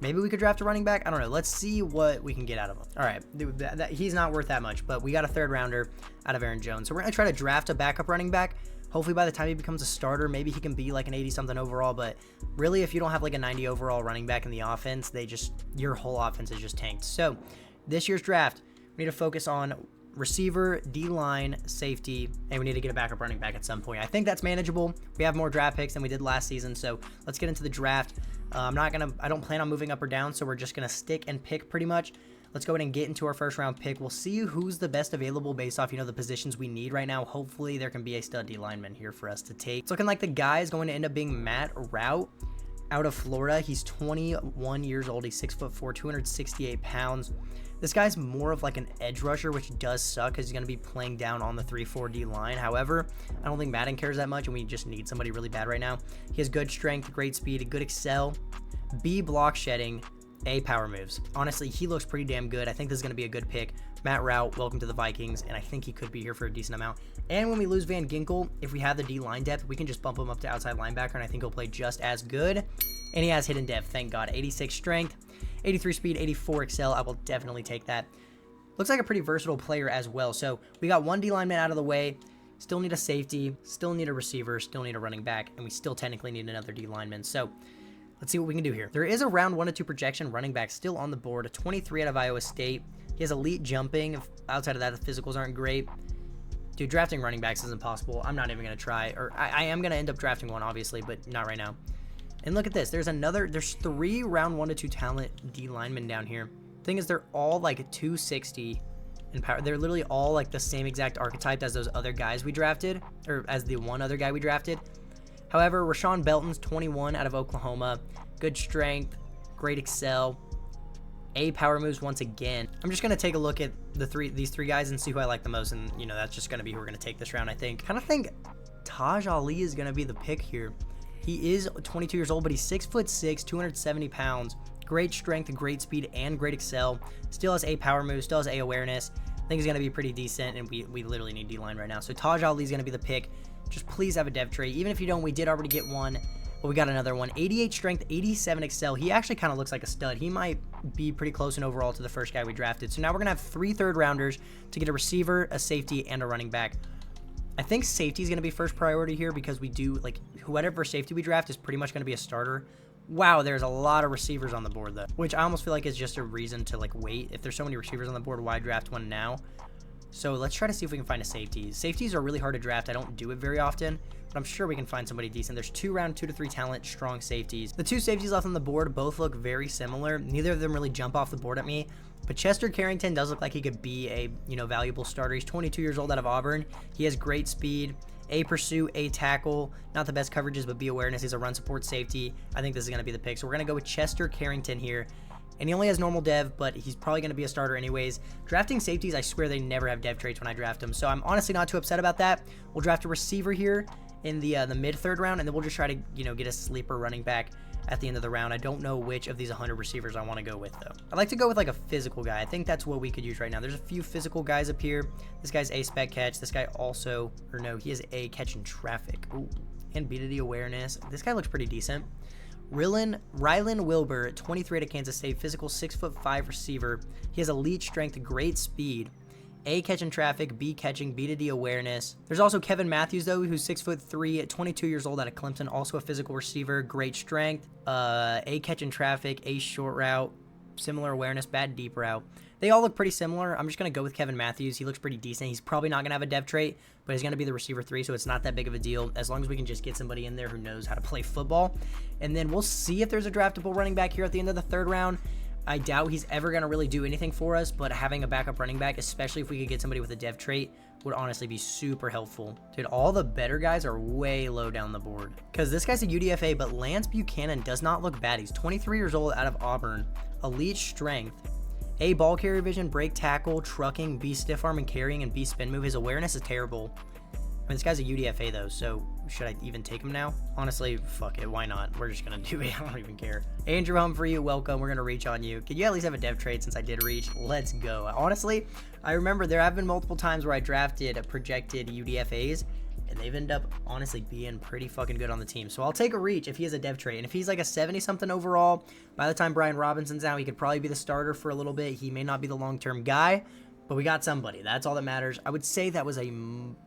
maybe we could draft a running back. I don't know. Let's see what we can get out of him. All right. He's not worth that much, but we got a 3rd rounder out of Aaron Jones. So we're going to try to draft a backup running back. Hopefully by the time he becomes a starter, maybe he can be like an 80-something overall. But really, if you don't have like a 90 overall running back in the offense, your whole offense is just tanked. So this year's draft, we need to focus on receiver, D-line, safety, and we need to get a backup running back at some point. I think that's manageable. We have more draft picks than we did last season, so let's get into the draft. I don't plan on moving up or down, so we're just going to stick and pick pretty much. Let's go ahead and get into our first round pick. We'll see who's the best available based off, the positions we need right now. Hopefully there can be a stud D-lineman here for us to take. It's looking like the guy is going to end up being Matt Rout out of Florida. He's 21 years old. He's 6'4", 268 pounds. This guy's more of like an edge rusher, which does suck because he's going to be playing down on the 3-4 line. However, I don't think Madden cares that much, and we just need somebody really bad right now. He has good strength, great speed, good excel, B block shedding, A power moves. Honestly, he looks pretty damn good. I think this is going to be a good pick. Matt Rout, welcome to the Vikings, and I think he could be here for a decent amount. And when we lose Van Ginkel, if we have the D-line depth, we can just bump him up to outside linebacker, and I think he'll play just as good. And he has hidden depth, thank God. 86 strength, 83 speed, 84 excel. I will definitely take that. Looks like a pretty versatile player as well. So we got 1 D lineman out of the way. Still need a safety, still need a receiver, still need a running back, and we still technically need another D lineman. So let's see what we can do here. There is a round 1 to 2 projection running back still on the board, a 23 out of Iowa State. He has elite jumping. Outside of that, the physicals aren't great. Dude, drafting running backs is impossible. I'm not even going to try. Or I am going to end up drafting one, obviously, but not right now. And look at this. There's 3 round 1 to 2 talent D linemen down here. Thing is, they're all like 260 in power. They're literally all like the same exact archetype as those other guys we drafted, or as the one other guy we drafted. However, Rashawn Belton's 21 out of Oklahoma. Good strength, great excel, A power moves once again. I'm just going to take a look at these three guys and see who I like the most. And, that's just going to be who we're going to take this round, I think. Kind of think Taj Ali is going to be the pick here. He is 22 years old, but he's 6'6", 270 pounds. Great strength, great speed, and great excel. Still has A power moves, still has A awareness. I think he's going to be pretty decent, and we literally need D-line right now. So Taj Ali is going to be the pick. Just please have a dev trait. Even if you don't, we did already get one, but we got another one. 88 strength, 87 excel. He actually kind of looks like a stud. He might be pretty close in overall to the first guy we drafted. So now we're going to have 3 third-rounders to get a receiver, a safety, and a running back. I think safety is going to be first priority here because we do, whatever safety we draft is pretty much going to be a starter. Wow, there's a lot of receivers on the board, though, which I almost feel like is just a reason to, wait. If there's so many receivers on the board, why draft one now? So let's try to see if we can find a safety. Safeties are really hard to draft. I don't do it very often, but I'm sure we can find somebody decent. There's 2 round 2 to 3 talent, strong safeties. The 2 safeties left on the board both look very similar. Neither of them really jump off the board at me. But Chester Carrington does look like he could be a, valuable starter. He's 22 years old out of Auburn. He has great speed, A pursuit, A tackle. Not the best coverages, but B awareness. He's a run support safety. I think this is going to be the pick. So we're going to go with Chester Carrington here. And he only has normal dev, but he's probably going to be a starter anyways. Drafting safeties, I swear they never have dev traits when I draft them. So I'm honestly not too upset about that. We'll draft a receiver here in the mid-3rd round, and then we'll just try to, get a sleeper running back at the end of the round. I don't know which of these 100 receivers I want to go with, though. I'd like to go with like a physical guy. I think that's what we could use right now. There's a few physical guys up here. This guy's A spec catch. This guy also, or no, he has A catch in traffic. Ooh, and B-to-D awareness. This guy looks pretty decent. Rylan Wilbur, 23 out of Kansas State, physical 6'5" receiver. He has elite strength, great speed. A catching traffic, B catching, B-to-D awareness. There's also Kevin Matthews, though, who's 6'3", 22 years old out of Clemson, also a physical receiver, great strength. A catching traffic, A short route, similar awareness, bad deep route. They all look pretty similar. I'm just going to go with Kevin Matthews. He looks pretty decent. He's probably not going to have a dev trait, but he's going to be the receiver 3, so it's not that big of a deal as long as we can just get somebody in there who knows how to play football. And then we'll see if there's a draftable running back here at the end of the 3rd round. I doubt he's ever going to really do anything for us, but having a backup running back, especially if we could get somebody with a dev trait, would honestly be super helpful. Dude, all the better guys are way low down the board. Because this guy's a UDFA, but Lance Buchanan does not look bad. He's 23 years old out of Auburn. Elite strength. A ball carrier vision, break tackle, trucking, B stiff arm and carrying, and B spin move. His awareness is terrible. I mean, this guy's a UDFA, though, so should I even take him now? Honestly, fuck it. Why not? We're just going to do it. I don't even care. Andrew Humphrey, welcome. We're going to reach on you. Can you at least have a dev trade since I did reach? Let's go. Honestly, I remember there have been multiple times where I drafted projected UDFAs, and they've ended up, honestly, being pretty fucking good on the team. So I'll take a reach if he has a dev trait. And if he's like a 70-something overall, by the time Brian Robinson's out, he could probably be the starter for a little bit. He may not be the long-term guy, but we got somebody. That's all that matters. I would say that was a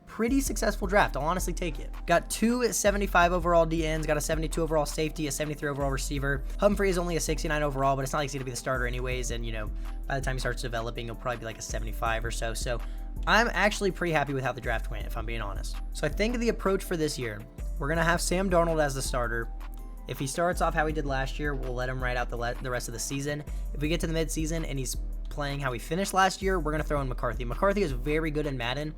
pretty successful draft. I'll honestly take it. Got 2 75 overall DNs, got a 72 overall safety, a 73 overall receiver. Humphrey is only a 69 overall, but it's not like he's going to be the starter anyways. And, you know, by the time he starts developing, he'll probably be like a 75 or so. So I'm actually pretty happy with how the draft went, if I'm being honest. So I think the approach for this year, we're going to have Sam Darnold as the starter. If he starts off how he did last year, we'll let him ride out the rest of the season. If we get to the midseason and he's playing how he finished last year, we're going to throw in McCarthy. McCarthy is very good in Madden,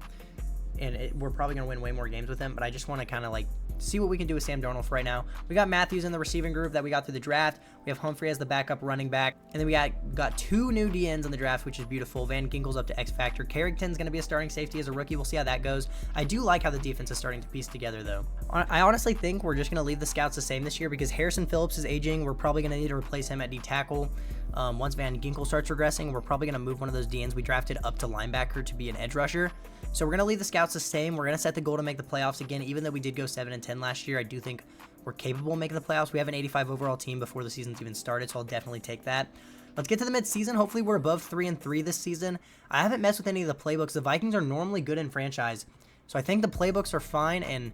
and we're probably going to win way more games with him, but I just want to kind of like see what we can do with Sam Darnold for right now. We got Matthews in the receiving group that we got through the draft. We have Humphrey as the backup running back, and then we got 2 new DNs in the draft, which is beautiful. Van Ginkel's up to X Factor. Carrington's going to be a starting safety as a rookie. We'll see how that goes. I do like how the defense is starting to piece together, though. I honestly think we're just going to leave the scouts the same this year because Harrison Phillips is aging. We're probably going to need to replace him at D tackle. Once Van Ginkel starts regressing, we're probably going to move one of those DNs we drafted up to linebacker to be an edge rusher. So we're going to leave the scouts the same. We're going to set the goal to make the playoffs again. Even though we did go 7-10 last year, I do think we're capable of making the playoffs. We have an 85 overall team before the season's even started, so I'll definitely take that. Let's get to the midseason. Hopefully we're above 3-3 this season. I haven't messed with any of the playbooks. The Vikings are normally good in franchise, so I think the playbooks are fine, and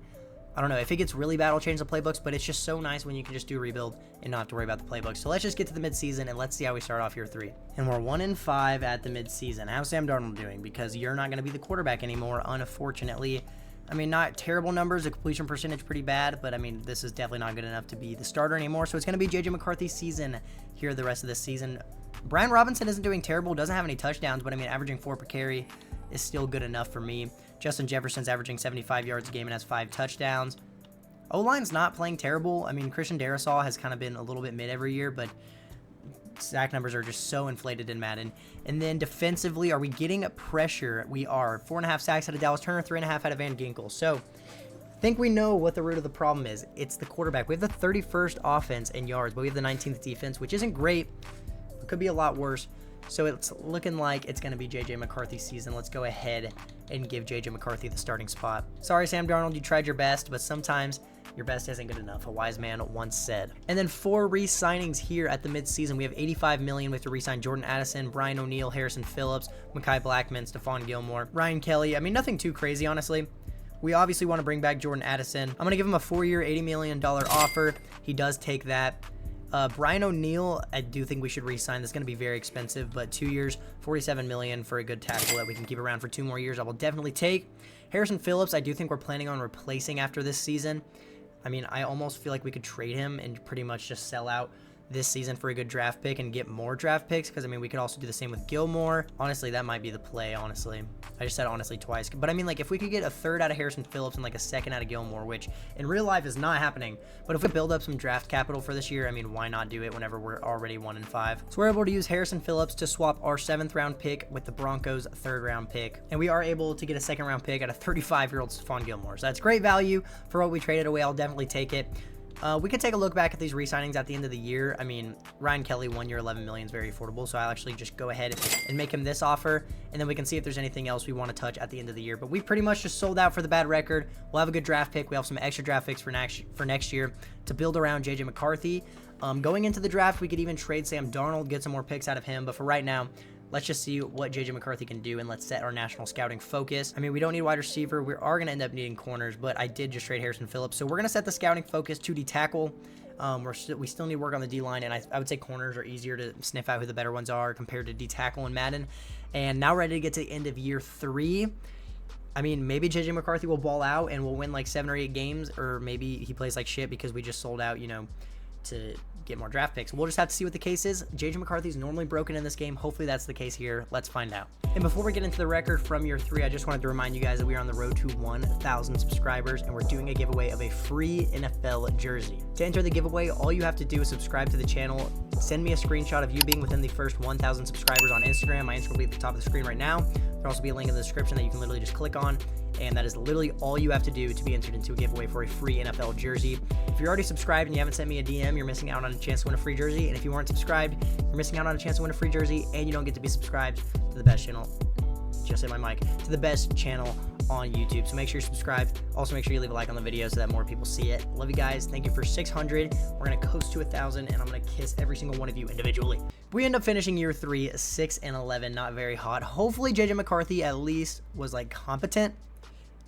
I don't know, if it gets really bad, I'll change the playbooks, but it's just so nice when you can just do rebuild and not have to worry about the playbooks. So let's just get to the midseason, and let's see how we start off year 3. And we're 1-5 at the midseason. How's Sam Darnold doing? Because you're not going to be the quarterback anymore, unfortunately. I mean, not terrible numbers. The completion percentage pretty bad, but I mean, this is definitely not good enough to be the starter anymore. So it's going to be JJ McCarthy's season here the rest of this season. Brian Robinson isn't doing terrible, doesn't have any touchdowns, but I mean, averaging 4 per carry is still good enough for me. Justin Jefferson's averaging 75 yards a game and has 5 touchdowns. O-line's not playing terrible. I mean, Christian Darrisaw has kind of been a little bit mid every year, but sack numbers are just so inflated in Madden. And then defensively, are we getting pressure? We are. 4.5 sacks out of Dallas Turner, 3.5 out of Van Ginkel. So I think we know what the root of the problem is. It's the quarterback. We have the 31st offense in yards, but we have the 19th defense, which isn't great. It could be a lot worse. So it's looking like it's going to be JJ McCarthy's season. Let's go ahead and give JJ McCarthy the starting spot. Sorry, Sam Darnold, you tried your best, but sometimes your best isn't good enough, a wise man once said. And then 4 re-signings here at the midseason. We have $85 million. We have to re-sign Jordan Addison, Brian O'Neill, Harrison Phillips, Mekhi Blackman, Stephon Gilmore, Ryan Kelly. I mean, nothing too crazy, honestly. We obviously want to bring back Jordan Addison. I'm going to give him a 4-year, $80 million offer. He does take that. Brian O'Neill, I do think we should re-sign. That's going to be very expensive, but 2 years, $47 million for a good tackle that we can keep around for 2 more years. I will definitely take. Harrison Phillips, I do think we're planning on replacing after this season. I mean, I almost feel like we could trade him and pretty much just sell out this season for a good draft pick and get more draft picks, because I mean, we could also do the same with Gilmore. Honestly, that might be the play, honestly. I just said honestly twice, but I mean, like, if we could get a 3rd out of Harrison Phillips and like a 2nd out of Gilmore, which in real life is not happening, but if we build up some draft capital for this year, I mean, why not do it whenever we're already 1-5? So we're able to use Harrison Phillips to swap our 7th round pick with the Broncos 3rd round pick, and we are able to get a 2nd round pick at a 35-year-old Stephon Gilmore. So that's great value for what we traded away. I'll definitely take it. We could take a look back at these re-signings at the end of the year. I mean, Ryan Kelly, 1 year, $11 million is very affordable, so I'll actually just go ahead and make him this offer, and then we can see if there's anything else we want to touch at the end of the year. But we pretty much just sold out for the bad record. We'll have a good draft pick. We have some extra draft picks for next year to build around JJ McCarthy. Going into the draft, we could even trade Sam Darnold, get some more picks out of him, but for right now, let's just see what JJ McCarthy can do, and let's set our national scouting focus. I mean, we don't need wide receiver. We are going to end up needing corners, but I did just trade Harrison Phillips. So we're going to set the scouting focus to D tackle. We still need work on the D-line, and I would say corners are easier to sniff out who the better ones are compared to D tackle and Madden. And now ready to get to the end of year 3. I mean, maybe JJ McCarthy will ball out and we'll win like 7 or 8 games, or maybe he plays like shit because we just sold out, you know, to get more draft picks. We'll just have to see what the case is. JJ McCarthy is normally broken in this game. Hopefully that's the case here. Let's find out. And before we get into the record from year 3, I just wanted to remind you guys that we are on the road to 1,000 subscribers, and we're doing a giveaway of a free NFL jersey. To enter the giveaway, all you have to do is subscribe to the channel, send me a screenshot of you being within the first 1,000 subscribers on Instagram. My Instagram will be at the top of the screen right now. There'll also be a link in the description that you can literally just click on, and that is literally all you have to do to be entered into a giveaway for a free NFL jersey. If you're already subscribed and you haven't sent me a DM, you're missing out on a chance to win a free jersey. And if you aren't subscribed, you're missing out on a chance to win a free jersey, and you don't get to be subscribed to the best channel. Just hit my mic. To the best channel on YouTube. So make sure you're subscribed. Also make sure you leave a like on the video so that more people see it. Love you guys. Thank you for 600. We're going to coast to 1,000, and I'm going to kiss every single one of you individually. We end up finishing year 3, 6-11. Not very hot. Hopefully JJ McCarthy at least was like competent.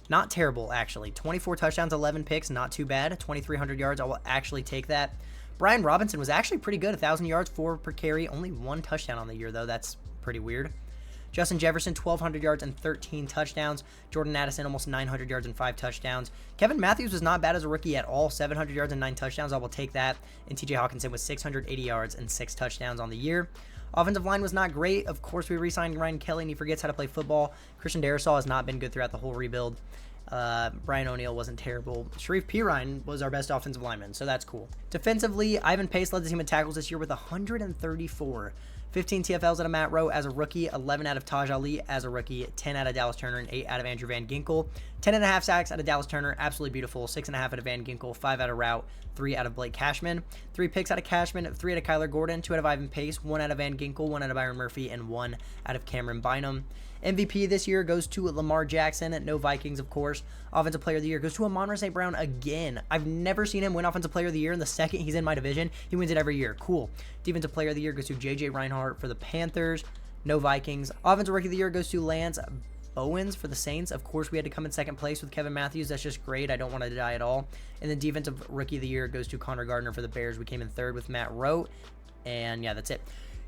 Not terrible, actually. 24 touchdowns, 11 picks, not too bad. 2,300 yards, I will actually take that. Brian Robinson was actually pretty good, 1,000 yards, 4 per carry. Only 1 touchdown on the year, though. That's pretty weird. Justin Jefferson, 1,200 yards and 13 touchdowns. Jordan Addison, almost 900 yards and 5 touchdowns. Kevin Matthews was not bad as a rookie at all, 700 yards and 9 touchdowns. I will take that. And TJ Hawkinson with 680 yards and 6 touchdowns on the year. Offensive line was not great. Of course, we re-signed Ryan Kelly, and he forgets how to play football. Christian Darrisaw has not been good throughout the whole rebuild. Brian O'Neill wasn't terrible. Sharif Pirine was our best offensive lineman, so that's cool. Defensively, Ivan Pace led the team in tackles this year with 134. 15 TFLs out of Matt Rowe as a rookie, 11 out of Taj Ali as a rookie, 10 out of Dallas Turner, and 8 out of Andrew Van Ginkel. 10.5 sacks out of Dallas Turner, absolutely beautiful. 6.5 out of Van Ginkel, 5 out of Route, 3 out of Blake Cashman. 3 picks out of Cashman, 3 out of Kyler Gordon, 2 out of Ivan Pace, 1 out of Van Ginkel, 1 out of Byron Murphy, and 1 out of Cameron Bynum. MVP this year goes to Lamar Jackson. No Vikings, of course. Offensive Player of the Year goes to Amon-Ra St. Brown again. I've never seen him win Offensive Player of the Year, and the second he's in my division, he wins it every year. Cool. Defensive Player of the Year goes to J.J. Reinhardt for the Panthers. No Vikings. Offensive Rookie of the Year goes to Lance Bowens for the Saints. Of course, we had to come in second place with Kevin Matthews. That's just great. I don't want to die at all. And then Defensive Rookie of the Year goes to Connor Gardner for the Bears. We came in third with Matt Rowe. And yeah, that's it.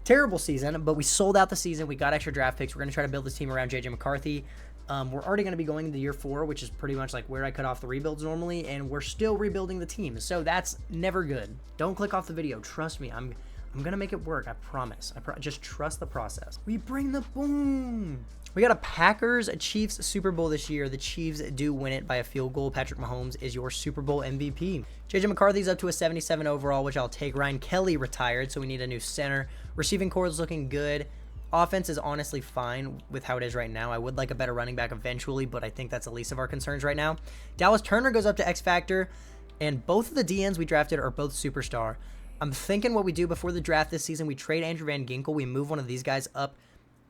Terrible season, but we sold out the season. We got extra draft picks. We're going to try to build this team around JJ McCarthy. We're already going to be going into year 4, which is pretty much like where I cut off the rebuilds normally, and we're still rebuilding the team. So that's never good. Don't click off the video. Trust me. I'm going to make it work. I promise. Just trust the process. We bring the boom. We got a Packers-Chiefs Super Bowl this year. The Chiefs do win it by a field goal. Patrick Mahomes is your Super Bowl MVP. JJ McCarthy's up to a 77 overall, which I'll take. Ryan Kelly retired, so we need a new center. Receiving core is looking good. Offense is honestly fine with how it is right now. I would like a better running back eventually, but I think that's the least of our concerns right now. Dallas Turner goes up to X Factor, and both of the DNs we drafted are both superstar. I'm thinking what we do before the draft this season, we trade Andrew Van Ginkel. We move one of these guys up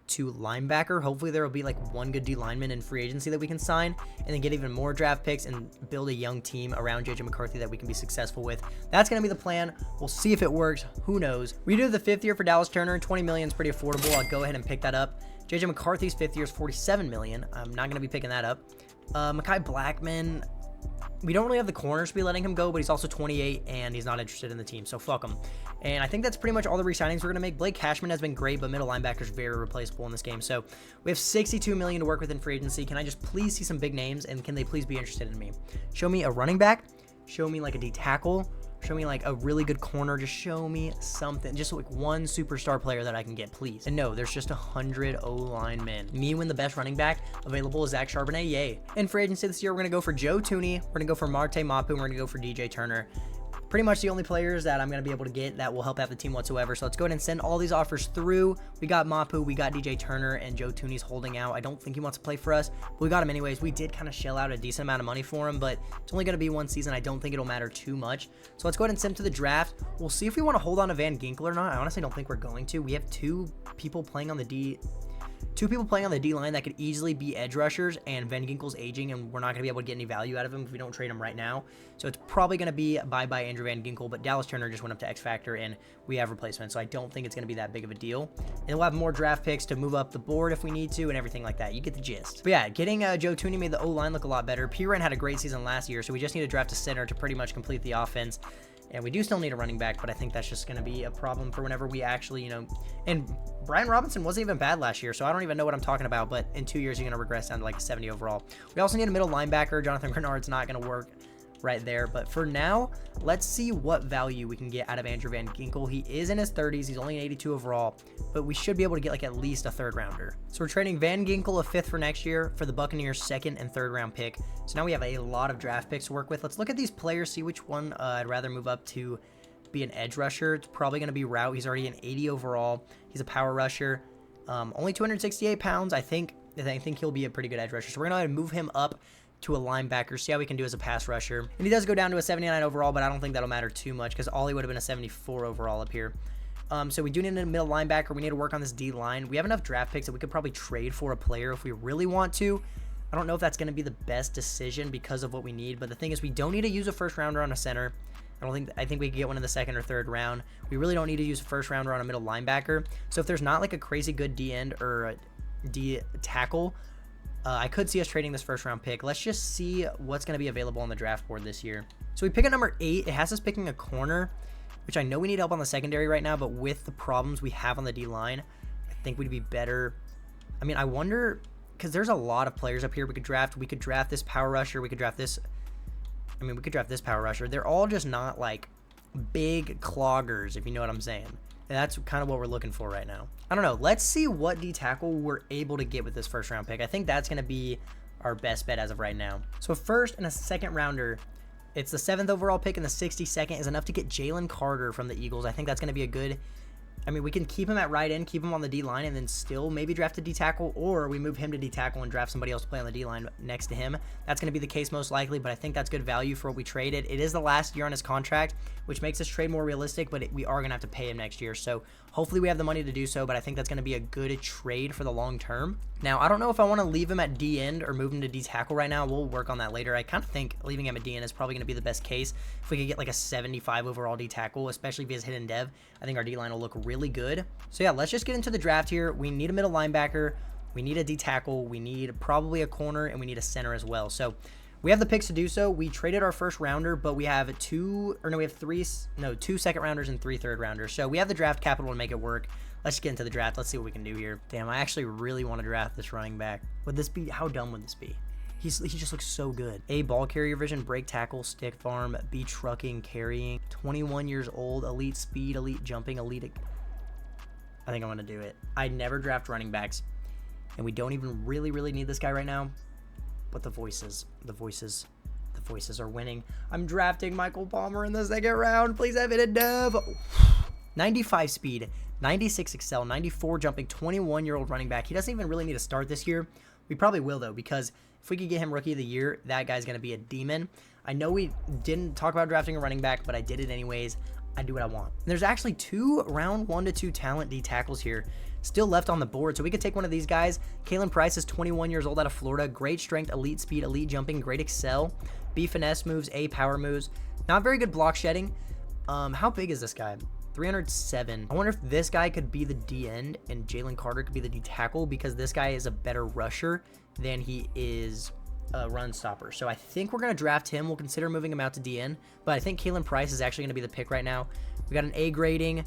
to linebacker. Hopefully there will be like one good D lineman in free agency that we can sign, and then get even more draft picks and build a young team around JJ McCarthy that we can be successful with. That's going to be the plan. We'll see if it works. Who knows? We do the 5th year for Dallas Turner. 20 million is pretty affordable. I'll go ahead and pick that up. JJ McCarthy's 5th year is 47 million. I'm not going to be picking that up. Mekhi Blackman, we don't really have the corners to be letting him go, but he's also 28 and he's not interested in the team, so fuck him. And I think that's pretty much all the re-signings we're going to make. Blake Cashman has been great, but middle linebacker is very replaceable in this game. So we have 62 million to work with in free agency. Can I just please see some big names, and can they please be interested in me? Show me a running back. Show me like a D tackle. Show me like a really good corner. Just show me something. Just like one superstar player that I can get, please. And no, there's just 100 O-line men. Me when the best running back available is Zach Charbonnet. Yay. In free agency this year, we're going to go for Joe Tooney. We're going to go for Marte Mapu. And we're going to go for DJ Turner. pretty much the only players that I'm going to be able to get that will help out the team whatsoever. So let's go ahead and send all these offers through. We got Mapu, we got DJ Turner, and Joe Tooney's holding out. I don't think he wants to play for us, but we got him anyways. We did kind of shell out a decent amount of money for him, but it's only going to be one season. I don't think it'll matter too much. So let's go ahead and send him to the draft. We'll see if we want to hold on to Van Ginkel or not. I honestly don't think we're going to. We have two people playing on the D line that could easily be edge rushers, and Van Ginkel's aging, and we're not going to be able to get any value out of him if we don't trade him right now. So it's probably going to be bye-bye Andrew Van Ginkel, but Dallas Turner just went up to X Factor, and we have replacements, so I don't think it's going to be that big of a deal. And we'll have more draft picks to move up the board if we need to, and everything like that. You get the gist. But yeah, getting Joe Tooney made the O-line look a lot better. Piran had a great season last year, so we just need to draft a center to pretty much complete the offense. And we do still need a running back, but I think that's just going to be a problem for whenever we actually, and Brian Robinson wasn't even bad last year, so I don't even know what I'm talking about, but in 2 years, you're going to regress down to like a 70 overall. We also need a middle linebacker. Jonathan Grenard's not going to work right there, but for now, let's see what value we can get out of Andrew Van Ginkel. He is in his 30s. He's only an 82 overall, but we should be able to get like at least a third rounder. So we're trading Van Ginkel a fifth for next year for the Buccaneers' second and third round pick. So now we have a lot of draft picks to work with. Let's look at these players, see which one I'd rather move up to be an edge rusher. It's probably going to be Route. He's already an 80 overall. He's a power rusher. Only 268 pounds. I think he'll be a pretty good edge rusher. So we're going to move him up to a linebacker, see how we can do as a pass rusher. And he does go down to a 79 overall, but I don't think that'll matter too much because Ollie would have been a 74 overall up here. So we do need a middle linebacker. We need to work on this D-line. We have enough draft picks that we could probably trade for a player if we really want to. I don't know if that's going to be the best decision because of what we need, but the thing is we don't need to use a first rounder on a center. I think we could get one in the second or third round. We really don't need to use a first rounder on a middle linebacker. So if there's not like a crazy good D end or a D tackle, I could see us trading this first round pick. Let's just see what's going to be available on the draft board this year. So we pick at number 8. It has us picking a corner, which I know we need help on the secondary right now, but with the problems we have on the D line, I think we'd be better. I mean, I wonder, because there's a lot of players up here we could draft. We could draft this power rusher. We could draft this. We could draft this power rusher. They're all just not like big cloggers, if you know what I'm saying. And that's kind of what we're looking for right now. I don't know. Let's see what D tackle we're able to get with this first round pick. I think that's going to be our best bet as of right now. So first and a second rounder, it's the 7th overall pick and the 62nd is enough to get Jalen Carter from the Eagles. I think that's going to be a good, we can keep him at right end, keep him on the D line, and then still maybe draft a D tackle, or we move him to D tackle and draft somebody else to play on the D line next to him. That's going to be the case most likely, but I think that's good value for what we traded. It is the last year on his contract, which makes this trade more realistic, but we are going to have to pay him next year. So hopefully we have the money to do so, but I think that's going to be a good trade for the long term. Now, I don't know if I want to leave him at D end or move him to D tackle right now. We'll work on that later. I kind of think leaving him at D end is probably going to be the best case. If we could get like a 75 overall D tackle, especially if he has hidden dev, I think our D line will look really good. So yeah, let's just get into the draft here. We need a middle linebacker. We need a D tackle. We need probably a corner, and we need a center as well. So we have the picks to do so. We traded our first rounder, but we have two second rounders and 3 third rounders. So we have the draft capital to make it work. Let's get into the draft. Let's see what we can do here. Damn, I actually really want to draft this running back. Would this be, how dumb would this be? He just looks so good. A, ball carrier vision, break tackle, stick farm, B, trucking, carrying, 21 years old, elite speed, elite jumping, elite. I think I'm going to do it. I never draft running backs, and we don't even really need this guy right now. But the voices are winning. I'm drafting Michael Palmer in the second round. Please have it in dev. 95 speed, 96 excel, 94 jumping, 21-year-old running back. He doesn't even really need to start this year. We probably will, though, because if we could get him rookie of the year, that guy's going to be a demon. I know we didn't talk about drafting a running back, but I did it anyways. I do what I want. And there's actually 2 round 1 to 2 talent D tackles here still left on the board, so we could take one of these guys. Kalen Price is 21 years old out of Florida. Great strength, elite speed, elite jumping, great excel, B finesse moves, A power moves. Not very good block shedding. How big is this guy? 307. I wonder if this guy could be the D end and Jalen Carter could be the D tackle, because this guy is a better rusher than he is a run stopper. So I think we're going to draft him. We'll consider moving him out to D end, but I think Kalen Price is actually going to be the pick right now. We got an A grading.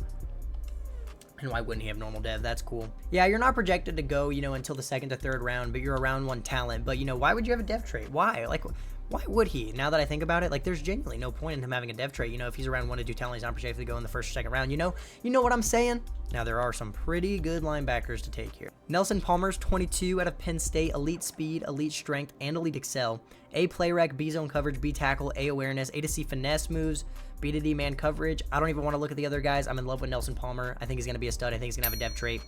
And why wouldn't he have normal dev? That's cool. Yeah, you're not projected to go, until the 2nd to 3rd round, but you're a round 1 talent. But, why would you have a dev trait? Why? Like, why would he? Now that I think about it, like, there's genuinely no point in him having a dev trait. If he's around 1 to 2 talent, he's not projected to go in the 1st or 2nd round. You know what I'm saying? Now, there are some pretty good linebackers to take here. Nelson Palmer's 22 out of Penn State, elite speed, elite strength, and elite excel. A play rec, B zone coverage, B tackle, A awareness, A to C finesse moves, B2D man coverage. I don't even want to look at the other guys. I'm in love with Nelson Palmer. I think he's going to be a stud. I think he's going to have a dev trait.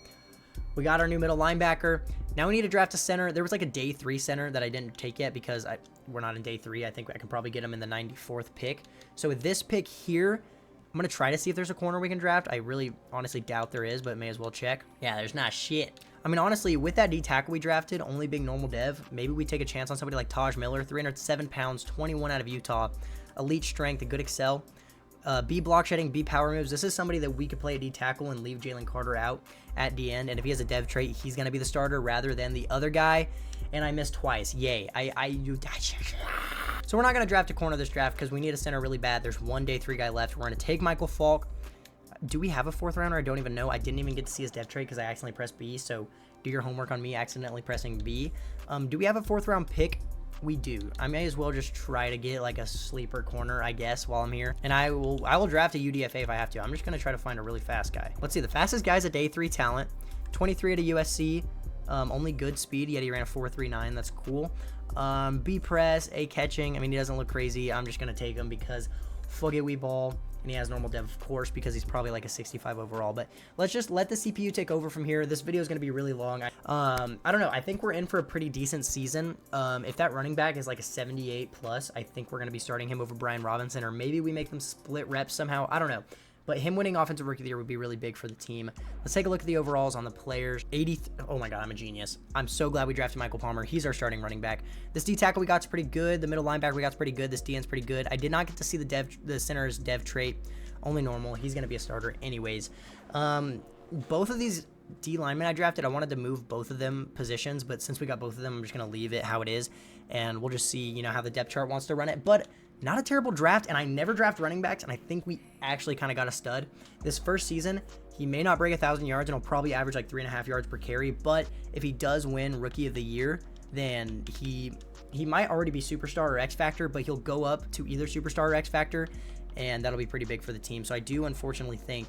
We got our new middle linebacker. Now we need to draft a center. There was like a day 3 center that I didn't take yet because we're not in day 3. I think I can probably get him in the 94th pick. So with this pick here, I'm going to try to see if there's a corner we can draft. I really honestly doubt there is, but may as well check. Yeah, there's not shit. I mean, honestly, with that D tackle we drafted, only being normal dev, maybe we take a chance on somebody like Taj Miller, 307 pounds, 21 out of Utah, elite strength, a good excel, B block shedding, B power moves. This is somebody that we could play a D tackle and leave Jalen Carter out at the end. And if he has a dev trait, he's going to be the starter rather than the other guy. And I missed twice. Yay. So we're not going to draft a corner this draft because we need a center really bad. There's one day 3 guy left. We're going to take Michael Falk. Do we have a 4th rounder? I don't even know. I didn't even get to see his dev trait because I accidentally pressed B. So do your homework on me accidentally pressing B. Do we have a 4th round pick? We do. I may as well just try to get like a sleeper corner, I guess, while I'm here. And I will draft a UDFA if I have to. I'm just going to try to find a really fast guy. Let's see. The fastest guy's a day 3 talent. 23 at a USC. Only good speed, yet he ran a 4.39. That's cool. B press, A catching. I mean, he doesn't look crazy. I'm just going to take him because fuck it, we ball. And he has normal dev, of course, because he's probably like a 65 overall. But let's just let the CPU take over from here. This video is going to be really long. I don't know. I think we're in for a pretty decent season. If that running back is like a 78 plus, I think we're going to be starting him over Brian Robinson. Or maybe we make them split reps somehow. I don't know. But him winning Offensive Rookie of the Year would be really big for the team. Let's take a look at the overalls on the players. Oh my God, I'm a genius. I'm so glad we drafted Michael Palmer. He's our starting running back. This D tackle we got's pretty good. The middle linebacker we got's pretty good. This DN's pretty good. I did not get to see the center's dev trait. Only normal. He's going to be a starter anyways. Both of these D linemen I drafted, I wanted to move both of them positions, but since we got both of them, I'm just going to leave it how it is, and we'll just see, you know, how the depth chart wants to run it. But not a terrible draft, and I never draft running backs, and I think we actually kind of got a stud. This first season, he may not break 1,000 yards, and he'll probably average like 3.5 yards per carry, but if he does win Rookie of the Year, then he might already be Superstar or X Factor, but he'll go up to either Superstar or X Factor, and that'll be pretty big for the team. So I do unfortunately think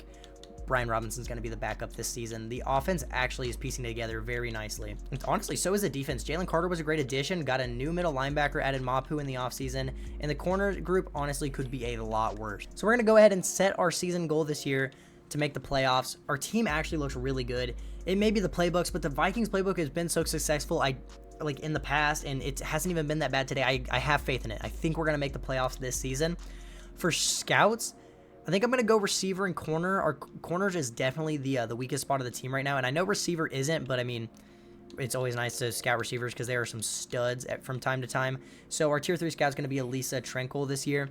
Brian Robinson's going to be the backup this season. The offense actually is piecing together very nicely. And honestly, so is the defense. Jalen Carter was a great addition, got a new middle linebacker, added Mapu in the offseason, and the corner group honestly could be a lot worse. So we're going to go ahead and set our season goal this year to make the playoffs. Our team actually looks really good. It may be the playbooks, but the Vikings playbook has been so successful like in the past, and it hasn't even been that bad today. I have faith in it. I think we're going to make the playoffs this season. For scouts, I think I'm going to go receiver and corner. Our corners is definitely the weakest spot of the team right now. And I know receiver isn't, but I mean, it's always nice to scout receivers because there are some studs from time to time. So our tier 3 scout is going to be Elisa Trenkle this year.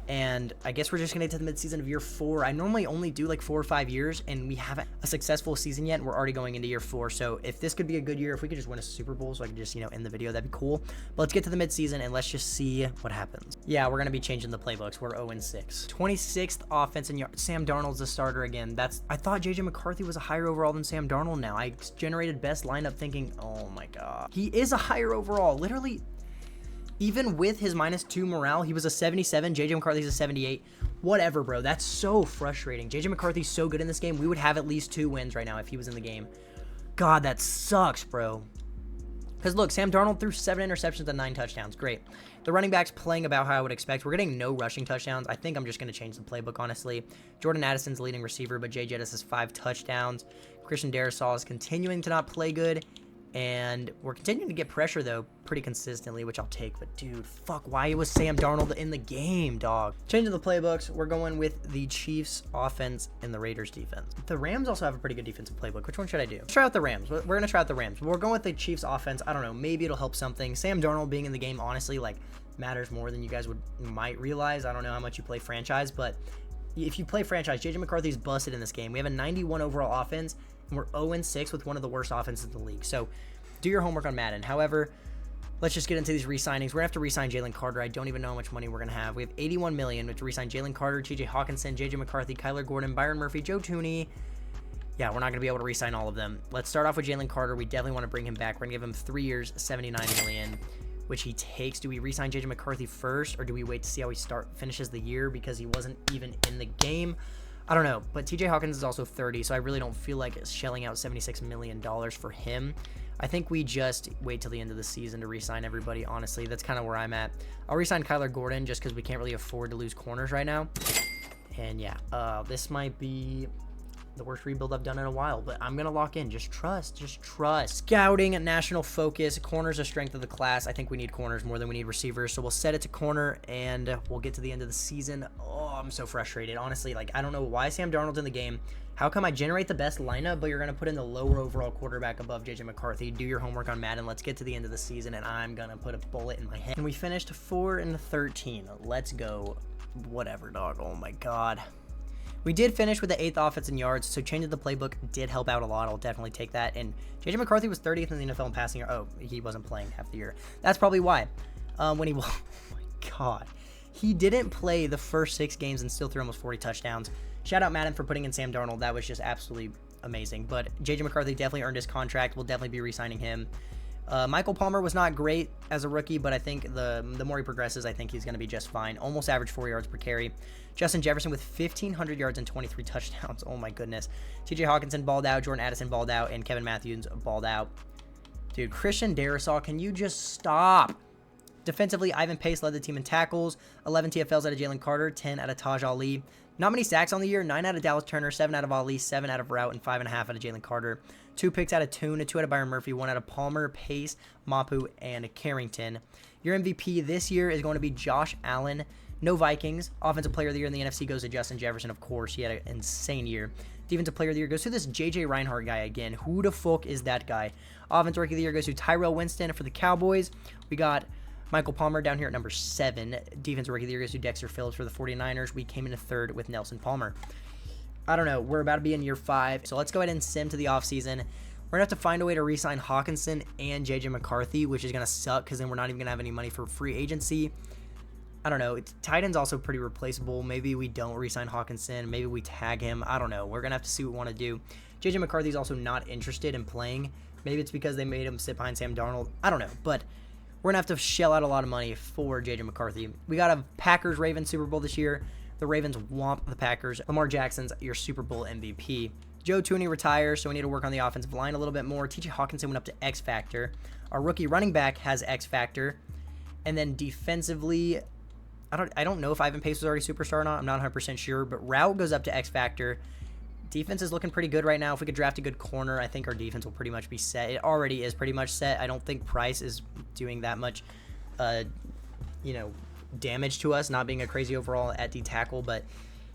And I guess we're just going to get to the midseason of year 4. I normally only do like 4 or 5 years, and we haven't a successful season yet, and we're already going into year 4. So if this could be a good year, if we could just win a Super Bowl so I could just, you know, end the video, that'd be cool. But let's get to the midseason, and let's just see what happens. Yeah, we're going to be changing the playbooks. We're 0-6. 26th offense in yards. Sam Darnold's the starter again. I thought J.J. McCarthy was a higher overall than Sam Darnold now. I generated best lineup thinking, oh my God. He is a higher overall. Literally, even with his -2 morale, he was a 77. J.J. McCarthy's a 78. Whatever, bro. That's so frustrating. J.J. McCarthy's so good in this game. We would have at least 2 wins right now if he was in the game. God, that sucks, bro. Because, look, Sam Darnold threw 7 interceptions and 9 touchdowns. Great. The running back's playing about how I would expect. We're getting no rushing touchdowns. I think I'm just going to change the playbook, honestly. Jordan Addison's leading receiver, but Jay Jettis has 5 touchdowns. Christian Darrisaw is continuing to not play good. And we're continuing to get pressure, though, pretty consistently, which I'll take. But, dude, fuck, why was Sam Darnold in the game, dog? Changing the playbooks, we're going with the Chiefs offense and the Raiders defense. The Rams also have a pretty good defensive playbook. Which one should I do? Let's try out the Rams. We're going to try out the Rams. We're going with the Chiefs offense. I don't know. Maybe it'll help something. Sam Darnold being in the game, honestly, like, matters more than you guys might realize. I don't know how much you play franchise, but if you play franchise, J.J. McCarthy's busted in this game. We have a 91 overall offense, and we're 0-6 with one of the worst offenses in the league. So do your homework on Madden. However, let's just get into these re-signings. We're going to have to re-sign Jalen Carter. I don't even know how much money we're going to have. We have $81 million. We have to re-sign Jalen Carter, T.J. Hawkinson, J.J. McCarthy, Kyler Gordon, Byron Murphy, Joe Tooney. Yeah, we're not going to be able to re-sign all of them. Let's start off with Jalen Carter. We definitely want to bring him back. We're going to give him 3 years, $79 million, which he takes. Do we re-sign J.J. McCarthy first, or do we wait to see how he finishes the year because he wasn't even in the game? I don't know, but T.J. Hawkins is also 30, so I really don't feel like shelling out $76 million for him. I think we just wait till the end of the season to re-sign everybody, honestly. That's kind of where I'm at. I'll re-sign Kyler Gordon just because we can't really afford to lose corners right now. And yeah, this might be the worst rebuild I've done in a while, but I'm gonna lock in. Just trust. Scouting, national focus, corners are strength of the class. I think we need corners more than we need receivers, so we'll set it to corner, and we'll get to the end of the season. Oh, I'm so frustrated, honestly. Like, I don't know why Sam Darnold's in the game. How come I generate the best lineup, but you're gonna put in the lower overall quarterback above JJ McCarthy? Do your homework on Madden. Let's get to the end of the season, and I'm gonna put a bullet in my head. And we finished 4-13. Let's go. Whatever, dog. Oh my god. We did finish with the 8th offense in yards, so changing the playbook did help out a lot. I'll definitely take that. And JJ McCarthy was 30th in the NFL in passing yards. Oh, he wasn't playing half the year. That's probably why. When he, oh my god, he didn't play the first 6 games and still threw almost 40 touchdowns. Shout out Madden for putting in Sam Darnold. That was just absolutely amazing. But JJ McCarthy definitely earned his contract. We'll definitely be re-signing him. Michael Palmer was not great as a rookie, but I think the more he progresses, I think he's going to be just fine. Almost average 4 yards per carry. Justin Jefferson with 1,500 yards and 23 touchdowns. Oh my goodness. TJ Hawkinson balled out, Jordan Addison balled out, and Kevin Matthews balled out. Dude, Christian Darrisaw, can you just stop? Defensively, Ivan Pace led the team in tackles. 11 TFLs out of Jalen Carter, 10 out of Taj Ali. Not many sacks on the year. 9 out of Dallas Turner, 7 out of Ali, 7 out of Route, and 5.5 out of Jalen Carter. 2 picks out of Toon, 2 out of Byron Murphy, 1 out of Palmer, Pace, Mapu, and Carrington. Your MVP this year is going to be Josh Allen. No Vikings. Offensive Player of the Year in the NFC goes to Justin Jefferson, of course. He had an insane year. Defensive Player of the Year goes to this J.J. Reinhardt guy again. Who the fuck is that guy? Offensive Rookie of the Year goes to Tyrell Winston for the Cowboys. We got Michael Palmer down here at number 7. Defensive Rookie of the Year goes to Dexter Phillips for the 49ers. We came in 3rd with Nelson Palmer. I don't know. We're about to be in year 5, so let's go ahead and sim to the offseason. We're going to have to find a way to re-sign Hawkinson and J.J. McCarthy, which is going to suck because then we're not even going to have any money for free agency. I don't know. Tight end's also pretty replaceable. Maybe we don't re-sign Hawkinson. Maybe we tag him. I don't know. We're going to have to see what we want to do. J.J. McCarthy's also not interested in playing. Maybe it's because they made him sit behind Sam Darnold. I don't know. But we're going to have to shell out a lot of money for J.J. McCarthy. We got a Packers-Ravens Super Bowl this year. The Ravens whomp the Packers. Lamar Jackson's your Super Bowl MVP. Joe Tooney retires, so we need to work on the offensive line a little bit more. T.J. Hawkinson went up to X Factor. Our rookie running back has X Factor. And then defensively, I don't know if Ivan Pace was already superstar or not. I'm not 100% sure, but Route goes up to X Factor. Defense is looking pretty good right now. If we could draft a good corner, I think our defense will pretty much be set. It already is pretty much set. I don't think Price is doing that much, damage to us, not being a crazy overall at D tackle, but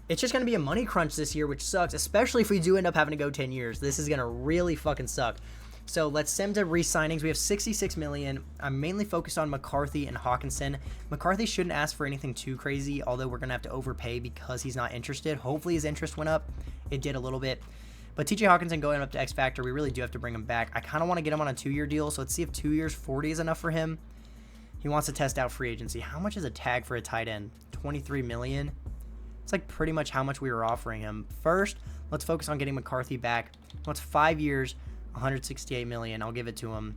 it's just going to be a money crunch this year, which sucks, especially if we do end up having to go 10 years. This is going to really fucking suck. So let's sim to re-signings. We have $66 million. I'm mainly focused on McCarthy and Hawkinson. McCarthy shouldn't ask for anything too crazy, although we're going to have to overpay because he's not interested. Hopefully his interest went up. It did a little bit. But TJ Hawkinson going up to X Factor, we really do have to bring him back. I kind of want to get him on a 2-year deal, so let's see if 2 years, 40 is enough for him. He wants to test out free agency. How much is a tag for a tight end? $23 million. It's like pretty much how much we were offering him. First, let's focus on getting McCarthy back. He wants 5 years, $168 million. I'll give it to him.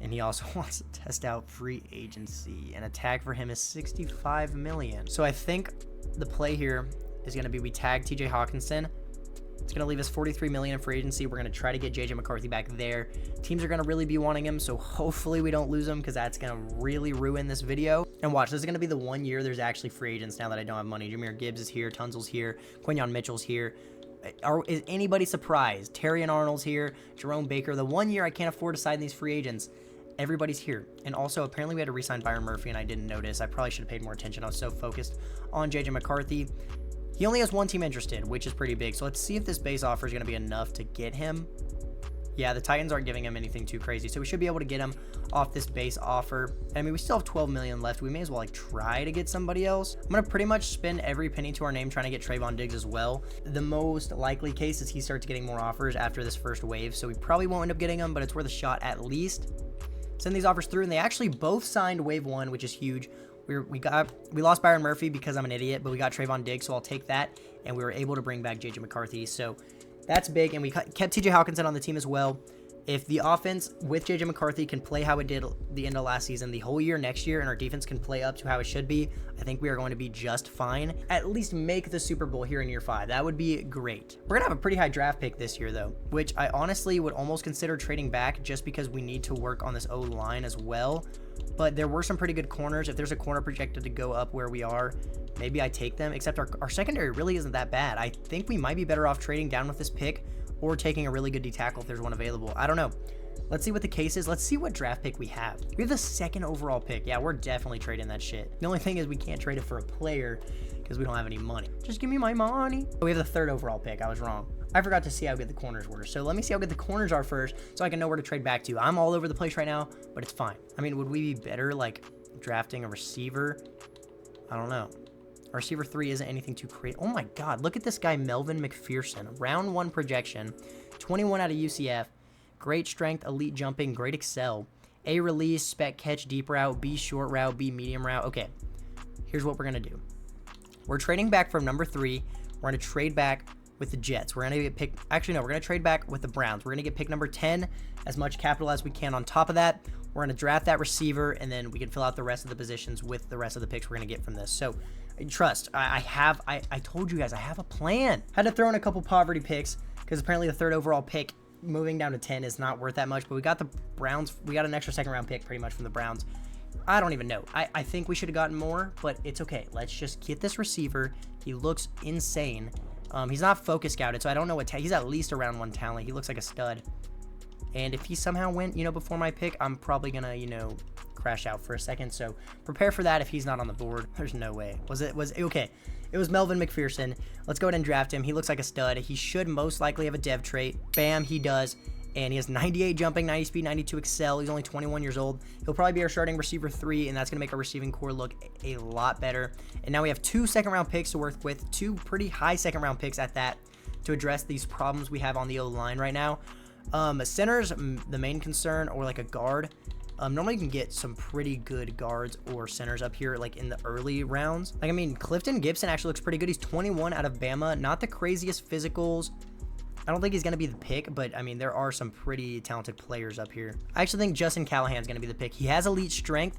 And he also wants to test out free agency. And a tag for him is $65 million. So I think the play here is going to be we tag TJ Hawkinson. It's going to leave us $43 million in free agency. We're going to try to get JJ McCarthy back there. Teams are going to really be wanting him, so hopefully we don't lose him because that's going to really ruin this video. And watch, this is going to be the 1 year there's actually free agents now that I don't have money. Jahmyr Gibbs is here. Tunzel's here. Quinyon Mitchell's here. Is anybody surprised? Terrion Arnold's here. Jerome Baker. The 1 year I can't afford to sign these free agents. Everybody's here. And also, apparently we had to re-sign Byron Murphy, and I didn't notice. I probably should have paid more attention. I was so focused on JJ McCarthy. He only has 1 team interested, which is pretty big. So let's see if this base offer is going to be enough to get him. Yeah, the Titans aren't giving him anything too crazy. So we should be able to get him off this base offer. I mean, we still have $12 million left. We may as well try to get somebody else. I'm going to pretty much spend every penny to our name trying to get Trayvon Diggs as well. The most likely case is he starts getting more offers after this first wave. So we probably won't end up getting him, but it's worth a shot at least. Send these offers through, and they actually both signed wave 1, which is huge. We lost Byron Murphy because I'm an idiot, but we got Trayvon Diggs, so I'll take that. And we were able to bring back JJ McCarthy, so that's big. And we kept TJ Hawkinson on the team as well. If the offense with J.J. McCarthy can play how it did the end of last season, the whole year next year, and our defense can play up to how it should be, I think we are going to be just fine. At least make the Super Bowl here in year 5. That would be great. We're going to have a pretty high draft pick this year, though, which I honestly would almost consider trading back just because we need to work on this O-line as well. But there were some pretty good corners. If there's a corner projected to go up where we are, maybe I take them, except our secondary really isn't that bad. I think we might be better off trading down with this pick or taking a really good D tackle if there's one available. I don't know. Let's see what the case is. Let's see what draft pick we have. We have the 2nd overall pick. Yeah, we're definitely trading that shit. The only thing is we can't trade it for a player because we don't have any money. Just give me my money. Oh, we have the 3rd overall pick. I was wrong. I forgot to see how good the corners were. So let me see how good the corners are first so I can know where to trade back to. I'm all over the place right now, but it's fine. I mean, would we be better like drafting a receiver? I don't know. Our receiver 3 isn't anything too crazy. Oh my God, look at this guy, Melvin McPherson. Round 1 projection, 21 out of UCF. Great strength, elite jumping, great excel. A release, spec catch, deep route, B short route, B medium route. Okay, here's what we're going to do. We're trading back from number 3. We're going to trade back with the Jets. We're going to get pick. Actually, no, we're going to trade back with the Browns. We're going to get pick number 10, as much capital as we can on top of that. We're going to draft that receiver, and then we can fill out the rest of the positions with the rest of the picks we're going to get from this. So, trust, I told you guys, I have a plan. Had to throw in a couple poverty picks because apparently the 3rd overall pick moving down to 10 is not worth that much, but we got the Browns. We got an extra 2nd round pick pretty much from the Browns. I don't even know. I think we should have gotten more, but it's okay. Let's just get this receiver. He looks insane. He's not focus scouted, so I don't know what he's at least a round 1 talent. He looks like a stud. And if he somehow went, before my pick, I'm probably gonna, crash out for a second. So prepare for that if he's not on the board. There's no way. Was it okay? It was Melvin McPherson. Let's go ahead and draft him. He looks like a stud. He should most likely have a dev trait. Bam, he does. And he has 98 jumping, 90 speed, 92 excel. He's only 21 years old. He'll probably be our starting receiver 3, and that's going to make our receiving core look a lot better. And now we have 2 2nd-round picks to work with, 2 pretty high 2nd-round picks at that, to address these problems we have on the O-line right now. Center's the main concern, or like a guard. Normally you can get some pretty good guards or centers up here, like in the early rounds. Like, I mean, Clifton Gibson actually looks pretty good. He's 21 out of Bama. Not the craziest physicals. I don't think he's going to be the pick, but I mean, there are some pretty talented players up here. I actually think Justin Callahan's going to be the pick. He has elite strength,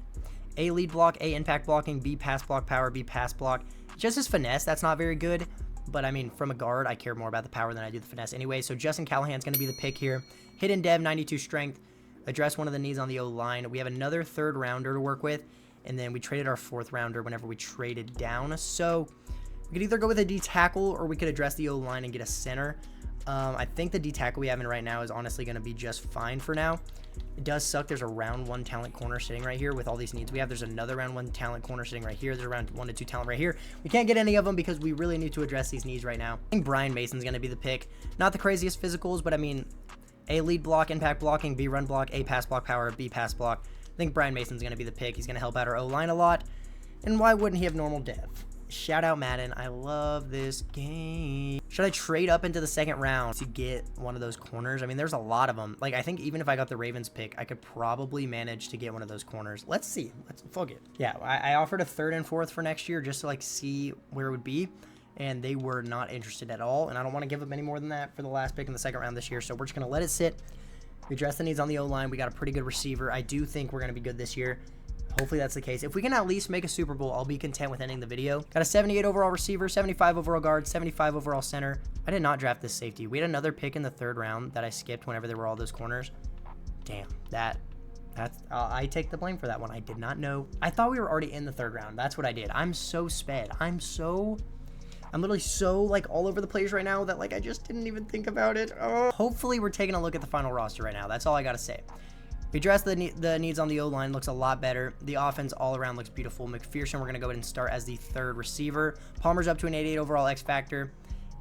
A lead block, A impact blocking, B pass block power, B pass block. Just his finesse, that's not very good. But I mean, from a guard, I care more about the power than I do the finesse anyway. So Justin Callahan's going to be the pick here. Hidden dev, 92 strength. Address one of the needs on the O-line. We have another 3rd rounder to work with. And then we traded our 4th rounder whenever we traded down. So we could either go with a D tackle or we could address the O-line and get a center. I think the D tackle we have in right now is honestly going to be just fine for now. It does suck. There's a round 1 talent corner sitting right here with all these needs we have. There's another round 1 talent corner sitting right here. There's a round 1 to 2 talent right here. We can't get any of them because we really need to address these needs right now. I think Brian Mason's going to be the pick. Not the craziest physicals, but I mean, A lead block, impact blocking, B run block, A pass block power, B pass block. I think Brian Mason's going to be the pick. He's going to help out our O-line a lot. And why wouldn't he have normal dev? Shout out Madden. I love this game. Should I trade up into the 2nd round to get one of those corners? I mean, there's a lot of them. Like, I think even if I got the Ravens pick, I could probably manage to get one of those corners. Let's see. Let's fuck it. Yeah, I offered a 3rd and 4th for next year just to like see where it would be. And they were not interested at all. And I don't want to give up any more than that for the last pick in the 2nd round this year. So we're just going to let it sit. We address the needs on the O-line. We got a pretty good receiver. I do think we're going to be good this year. Hopefully that's the case. If we can at least make a Super Bowl, I'll be content with ending the video. Got a 78 overall receiver, 75 overall guard, 75 overall center. I did not draft this safety. We had another pick in the 3rd round that I skipped whenever there were all those corners. Damn, that's I take the blame for that one. I did not know. I thought we were already in the 3rd round. That's what I did. I'm so sped. I'm literally so like all over the place right now that like I just didn't even think about it. Oh. Hopefully we're taking a look at the final roster right now. That's all I got to say. We address the needs on the O-line. Looks a lot better. The offense all around looks beautiful. McPherson, we're going to go ahead and start as the 3rd receiver. Palmer's up to an 88 overall X factor.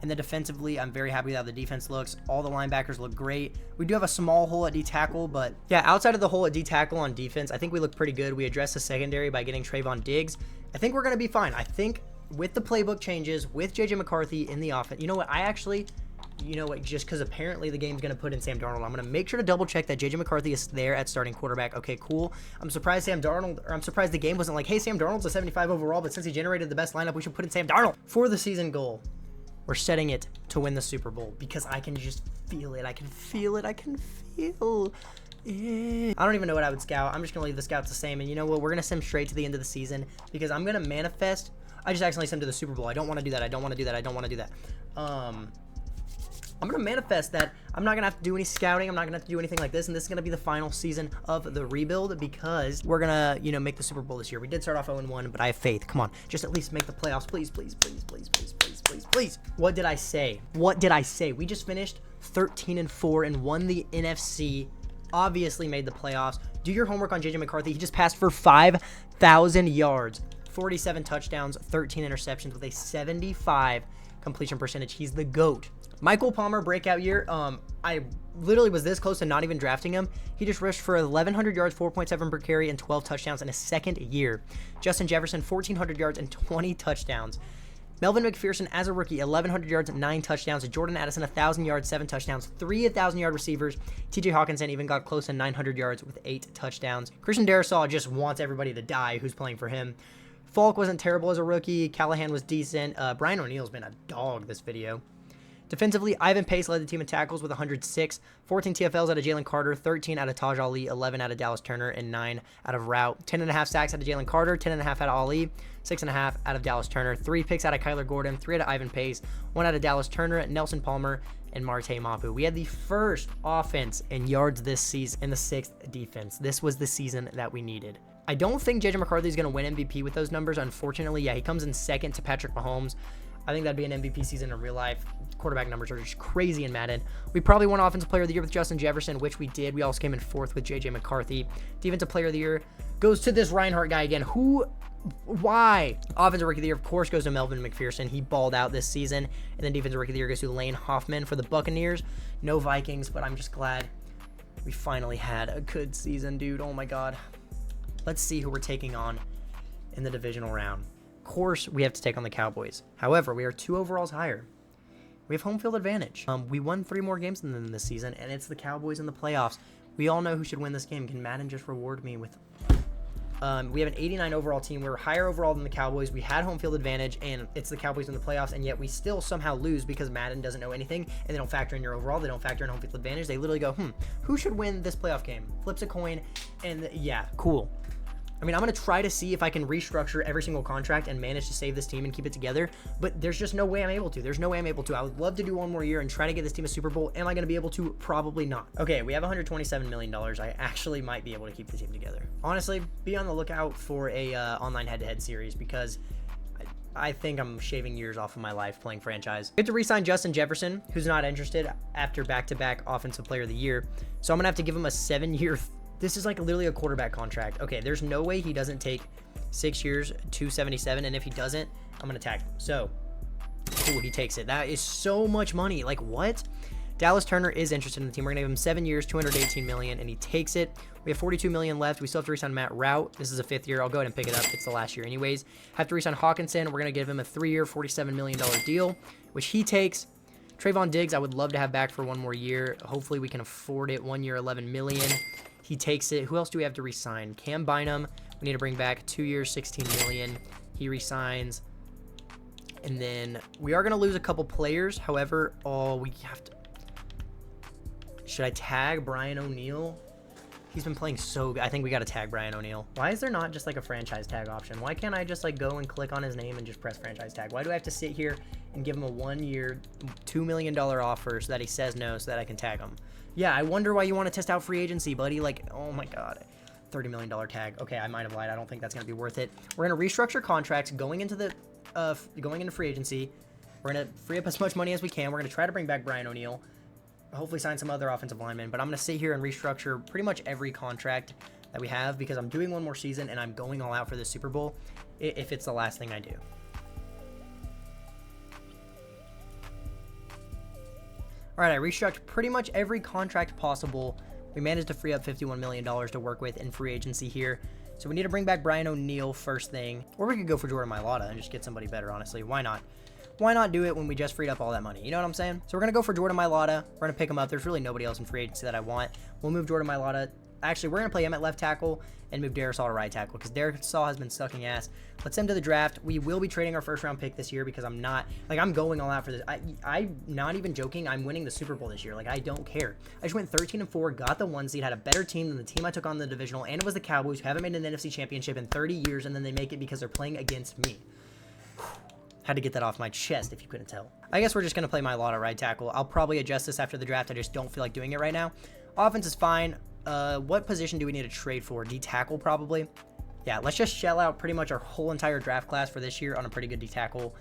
And then defensively, I'm very happy with how the defense looks. All the linebackers look great. We do have a small hole at D tackle, but yeah, outside of the hole at D tackle on defense, I think we look pretty good. We addressed the secondary by getting Trayvon Diggs. I think we're going to be fine. I think with the playbook changes, with J.J. McCarthy in the offense, you know what, just because apparently the game's going to put in Sam Darnold, I'm going to make sure to double check that J.J. McCarthy is there at starting quarterback. Okay, cool. I'm surprised the game wasn't like, hey, Sam Darnold's a 75 overall, but since he generated the best lineup, we should put in Sam Darnold. For the season goal, We're setting it to win the Super Bowl because I can just feel it. I can feel it. I can feel it. I don't even know what I would scout. I'm just going to leave the scouts the same. And you know what? We're going to sim straight to the end of the season because I'm going to manifest. I just accidentally simmed to the Super Bowl. I don't want to do that. I don't want to do that. I don't want to do that. I'm going to manifest that I'm not going to have to do any scouting. I'm not going to have to do anything like this. And this is going to be the final season of the rebuild because we're going to, you know, make the Super Bowl this year. We did start off 0-1, but I have faith. Come on. Just at least make the playoffs. Please, please, please, please, please, please, please, please. What did I say? What did I say? We just finished 13-4 and won the NFC. Obviously made the playoffs. Do your homework on JJ McCarthy. He just passed for 5,000 yards, 47 touchdowns, 13 interceptions with a 75 completion percentage. He's the GOAT. Michael Palmer breakout year. I literally was this close to not even drafting him. He just rushed for 1,100 yards, 4.7 per carry, and 12 touchdowns in his second year. Justin Jefferson, 1,400 yards and 20 touchdowns. Melvin McPherson, as a rookie, 1,100 yards and 9 touchdowns. Jordan Addison, 1,000 yards, 7 touchdowns. 3 1,000-yard receivers. TJ Hawkinson even got close to 900 yards with 8 touchdowns. Christian Darrisaw just wants everybody to die who's playing for him. Falk wasn't terrible as a rookie. Callahan was decent. Brian O'Neill's been a dog this video. Defensively, Ivan Pace led the team in tackles with 106, 14 TFLs out of Jalen Carter, 13 out of Taj Ali, 11 out of Dallas Turner, and 9 out of Route. 10.5 sacks out of Jalen Carter, 10.5 out of Ali, 6.5 out of Dallas Turner, 3 picks out of Kyler Gordon, 3 out of Ivan Pace, 1 out of Dallas Turner, Nelson Palmer, and Marte Mapu. We had the first offense in yards this season and the 6th defense. This was the season that we needed. I don't think JJ McCarthy is going to win MVP with those numbers. Unfortunately, yeah, he comes in second to Patrick Mahomes. I think that'd be an MVP season in real life. Quarterback numbers are just crazy in Madden. We probably won Offensive Player of the Year with Justin Jefferson, which we did. We also came in 4th with JJ McCarthy. Defensive Player of the Year goes to this Reinhardt guy again. Why? Offensive Rookie of the Year, of course, goes to Melvin McPherson. He balled out this season. And then Defensive Rookie of the Year goes to Lane Hoffman for the Buccaneers. No Vikings, but I'm just glad we finally had a good season, dude. Oh my God. Let's see who we're taking on in the divisional round. Of course, we have to take on the Cowboys. However, we are 2 overalls higher. We have home field advantage. We won 3 more games than them this season, and it's the Cowboys in the playoffs. We all know who should win this game. Can Madden just reward me with... we have an 89 overall team. We're higher overall than the Cowboys. We had home field advantage, and it's the Cowboys in the playoffs, and yet we still somehow lose because Madden doesn't know anything, and they don't factor in your overall. They don't factor in home field advantage. They literally go, who should win this playoff game? Flips a coin, and yeah, cool. I mean, I'm going to try to see if I can restructure every single contract and manage to save this team and keep it together, but there's just no way I'm able to. There's no way I'm able to. I would love to do 1 more year and try to get this team a Super Bowl. Am I going to be able to? Probably not. Okay, we have $127 million. I actually might be able to keep the team together. Honestly, be on the lookout for a online head-to-head series because I think I'm shaving years off of my life playing franchise. We have to re-sign Justin Jefferson, who's not interested after back-to-back Offensive Player of the Year, so I'm going to have to give him a 7-year... This is like literally a quarterback contract. Okay, there's no way he doesn't take 6 years, 277, and if he doesn't, I'm gonna tag him. So, cool, he takes it. That is so much money. Like, what? Dallas Turner is interested in the team. We're gonna give him 7 years, $218 million, and he takes it. We have $42 million left. We still have to re-sign Matt Route. This is a 5th year. I'll go ahead and pick it up. It's the last year anyways. Have to re-sign Hawkinson. We're gonna give him a 3-year, $47 million deal, which he takes. Trayvon Diggs, I would love to have back for 1 more year. Hopefully we can afford it. 1 year, $11 million. He takes it. Who else do we have to re-sign? Cam Bynum. We need to bring back 2 years, $16 million. He re-signs. And then we are going to lose a couple players. However, we have to... Should I tag Brian O'Neill? He's been playing so good. I think we got to tag Brian O'Neill. Why is there not just like a franchise tag option? Why can't I just like go and click on his name and just press franchise tag? Why do I have to sit here and give him a 1 year, $2 million offer so that he says no so that I can tag him? Yeah, I wonder why you want to test out free agency, buddy. Like, oh my God. $30 million tag. Okay, I might have lied. I don't think that's going to be worth it. We're going to restructure contracts going into free agency. We're going to free up as much money as we can. We're going to try to bring back Brian O'Neill. Hopefully sign some other offensive linemen. But I'm going to sit here and restructure pretty much every contract that we have because I'm doing 1 more season and I'm going all out for the Super Bowl if it's the last thing I do. All right, I restructured pretty much every contract possible. We managed to free up $51 million to work with in free agency here. So we need to bring back Brian O'Neill first thing. Or we could go for Jordan Mailata and just get somebody better, honestly. Why not? Why not do it when we just freed up all that money? You know what I'm saying? So we're going to go for Jordan Mailata. We're going to pick him up. There's really nobody else in free agency that I want. We'll move Jordan Mailata Actually, we're going to play him at left tackle and move Darisaw to right tackle because Darisaw has been sucking ass. Let's send him to the draft. We will be trading our first round pick this year because I'm going all out for this. I'm not even joking. I'm winning the Super Bowl this year. Like, I don't care. I just went 13-4, got the 1 seed, had a better team than the team I took on the divisional, and it was the Cowboys, who haven't made an NFC championship in 30 years, and then they make it because they're playing against me. Had to get that off my chest if you couldn't tell. I guess we're just going to play my lot at right tackle. I'll probably adjust this after the draft. I just don't feel like doing it right now. Offense is fine. What position do we need to trade for? D tackle probably. Yeah, let's just shell out pretty much our whole entire draft class for this year on a pretty good D tackle,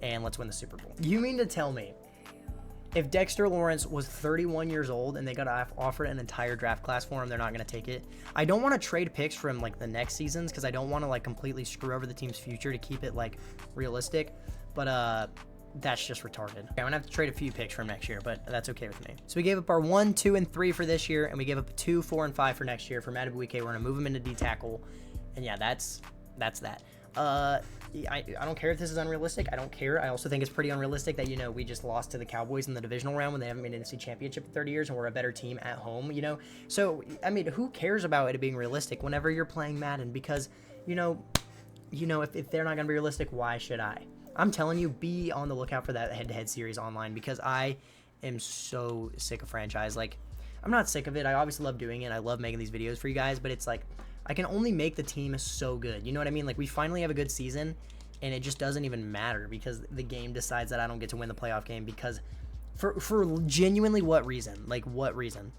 and let's win the Super Bowl. You mean to tell me if Dexter Lawrence was 31 years old and they got offered an entire draft class for him, they're not going to take it? I don't want to trade picks from like the next seasons because I don't want to like completely screw over the team's future to keep it like realistic, but that's just retarded. Okay, I'm gonna have to trade a few picks from next year, but that's okay with me. So we gave up our 1, 2, and 3 for this year, and we gave up 2, 4, and 5 for next year. For Madden, we're gonna move him into D tackle, and yeah, that's that. I don't care if this is unrealistic. I don't care. I also think it's pretty unrealistic that, you know, we just lost to the Cowboys in the divisional round when they haven't made an NFC championship in 30 years, and we're a better team at home, you know? So, I mean, who cares about it being realistic whenever you're playing Madden? Because, you know, if they're not going to be realistic, why should I? I'm telling you, be on the lookout for that head-to-head series online because I am so sick of franchise. Like, I'm not sick of it. I obviously love doing it. I love making these videos for you guys, but it's like, I can only make the team so good. You know what I mean? Like, we finally have a good season, and it just doesn't even matter because the game decides that I don't get to win the playoff game because for genuinely what reason? Like, what reason?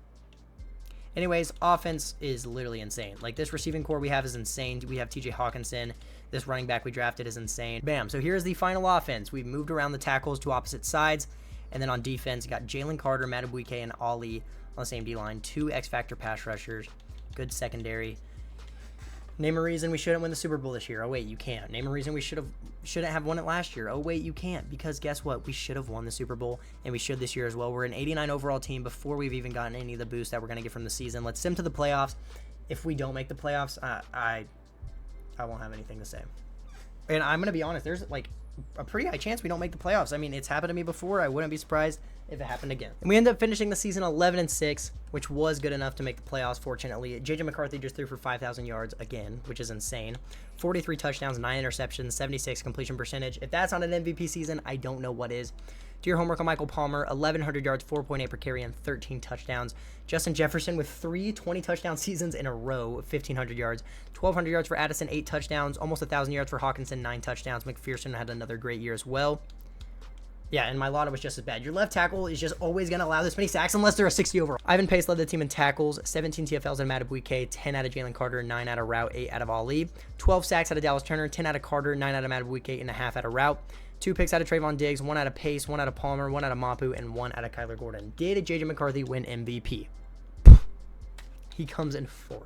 Anyways, offense is literally insane. Like, this receiving core we have is insane. We have TJ Hawkinson. This running back we drafted is insane. Bam. So here's the final offense. We've moved around the tackles to opposite sides. And then on defense, you got Jalen Carter, Madubuike, and Ali on the same D-line. 2 X-Factor pass rushers. Good secondary. Name a reason we shouldn't win the Super Bowl this year. Oh, wait, you can't. Name a reason we shouldn't have won it last year. Oh, wait, you can't. Because guess what? We should have won the Super Bowl, and we should this year as well. We're an 89 overall team before we've even gotten any of the boost that we're going to get from the season. Let's sim to the playoffs. If we don't make the playoffs, I won't have anything to say. And I'm going to be honest, there's like a pretty high chance we don't make the playoffs. I mean, it's happened to me before. I wouldn't be surprised if it happened again. And we end up finishing the season 11-6, which was good enough to make the playoffs, fortunately. JJ McCarthy just threw for 5,000 yards again, which is insane. 43 touchdowns, 9 interceptions, 76 completion percentage. If that's not an MVP season, I don't know what is. Do your homework on Michael Palmer, 1,100 yards, 4.8 per carry, and 13 touchdowns. Justin Jefferson with 3 20-touchdown seasons in a row, 1,500 yards. 1,200 yards for Addison, 8 touchdowns. Almost 1,000 yards for Hawkinson, 9 touchdowns. McPherson had another great year as well. Yeah, and my Lotto was just as bad. Your left tackle is just always going to allow this many sacks unless they're a 60 overall. Ivan Pace led the team in tackles, 17 TFLs out of Madubuike, 10 out of Jalen Carter, 9 out of Route, 8 out of Ali. 12 sacks out of Dallas Turner, 10 out of Carter, 9 out of Madubuike, and a half out of Route. 2 picks out of Trayvon Diggs, 1 out of Pace, 1 out of Palmer, 1 out of Mapu, and 1 out of Kyler Gordon. Did JJ McCarthy win MVP? He comes in 4th.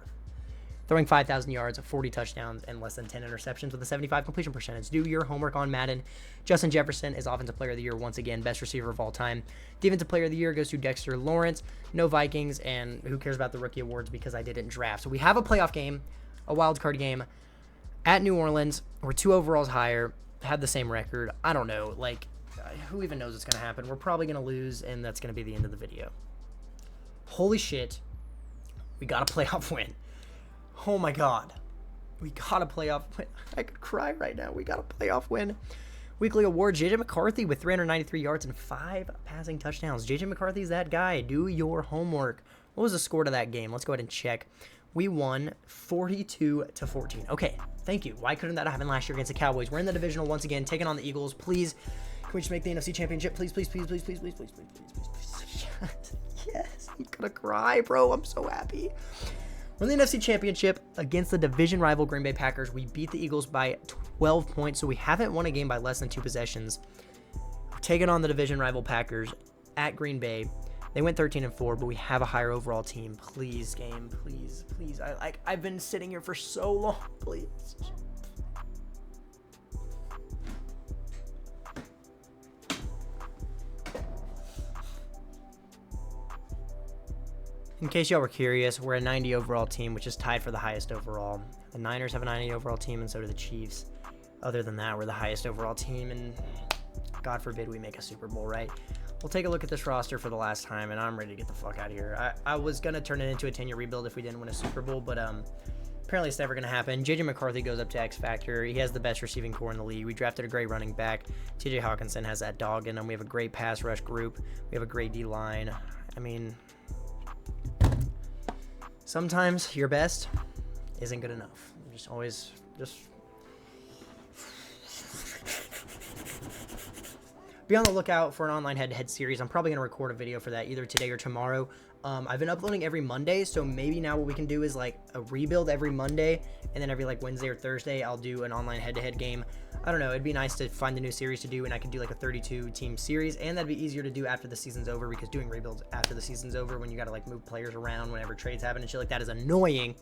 Throwing 5,000 yards, 40 touchdowns, and less than 10 interceptions with a 75 completion percentage. Do your homework on Madden. Justin Jefferson is Offensive Player of the Year once again, best receiver of all time. Defensive Player of the Year goes to Dexter Lawrence. No Vikings, and who cares about the rookie awards because I didn't draft. So we have a playoff game, a wild card game at New Orleans. We're 2 overalls higher, had the same record. I don't know. Like, who even knows what's going to happen? We're probably going to lose, and that's going to be the end of the video. Holy shit. We got a playoff win. Oh my god. We got a playoff win. I could cry right now. We got a playoff win. Weekly award, JJ McCarthy with 393 yards and 5 passing touchdowns. JJ McCarthy's that guy. Do your homework. What was the score to that game? Let's go ahead and check. We won 42-14. Okay, thank you. Why couldn't that happen last year against the Cowboys? We're in the divisional once again, taking on the Eagles. Please, can we just make the NFC Championship? Please, please, please, please, please, please, please, please, please, please. Yes, I'm gonna cry, bro. I'm so happy. We're in the NFC Championship against the division rival Green Bay Packers. We beat the Eagles by 12 points, so we haven't won a game by less than 2 possessions. We're taking on the division rival Packers at Green Bay. They went 13-4, but we have a higher overall team. Please, game, please, please. I've been sitting here for so long, please. In case y'all were curious, we're a 90 overall team, which is tied for the highest overall. The Niners have a 90 overall team, and so do the Chiefs. Other than that, we're the highest overall team, and God forbid we make a Super Bowl, right? we'll take a look at this roster for the last time, and I'm ready to get the fuck out of here. I was going to turn it into a 10-year rebuild if we didn't win a Super Bowl, but apparently it's never going to happen. J.J. McCarthy goes up to X Factor. He has the best receiving core in the league. We drafted a great running back. T.J. Hawkinson has that dog in him. We have a great pass rush group. We have a great D-line. I mean, sometimes your best isn't good enough. Just be on the lookout for an online head-to-head series. I'm probably going to record a video for that either today or tomorrow. I've been uploading every Monday, so maybe now what we can do is like a rebuild every Monday, and then every like Wednesday or Thursday I'll do an online head-to-head game. I don't know, it'd be nice to find a new series to do, and I can do like a 32-team series, and that'd be easier to do after the season's over, because doing rebuilds after the season's over when you gotta like move players around whenever trades happen and shit like that is annoying.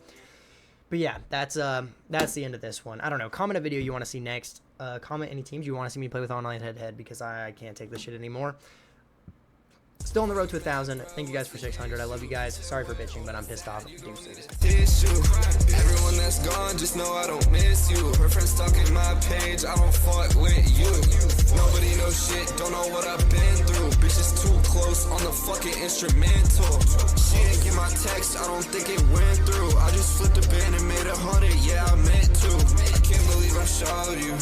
But yeah, that's the end of this one. I don't know. Comment a video you want to see next. Comment any teams you want to see me play with online head-to-head, because I can't take this shit anymore. Still on the road to 1,000. Thank you guys for 600. I love you guys. Sorry for bitching, but I'm pissed off. Deuces. Everyone that's gone, just know I don't miss you. Her friends stalking my page, I don't fuck with you. Nobody knows shit, don't know what I've been through. Bitch is too close on the fucking instrumental. She didn't get my text, I don't think it went through. I just flipped a bin and made 100, yeah I meant to. I can't believe I showed you.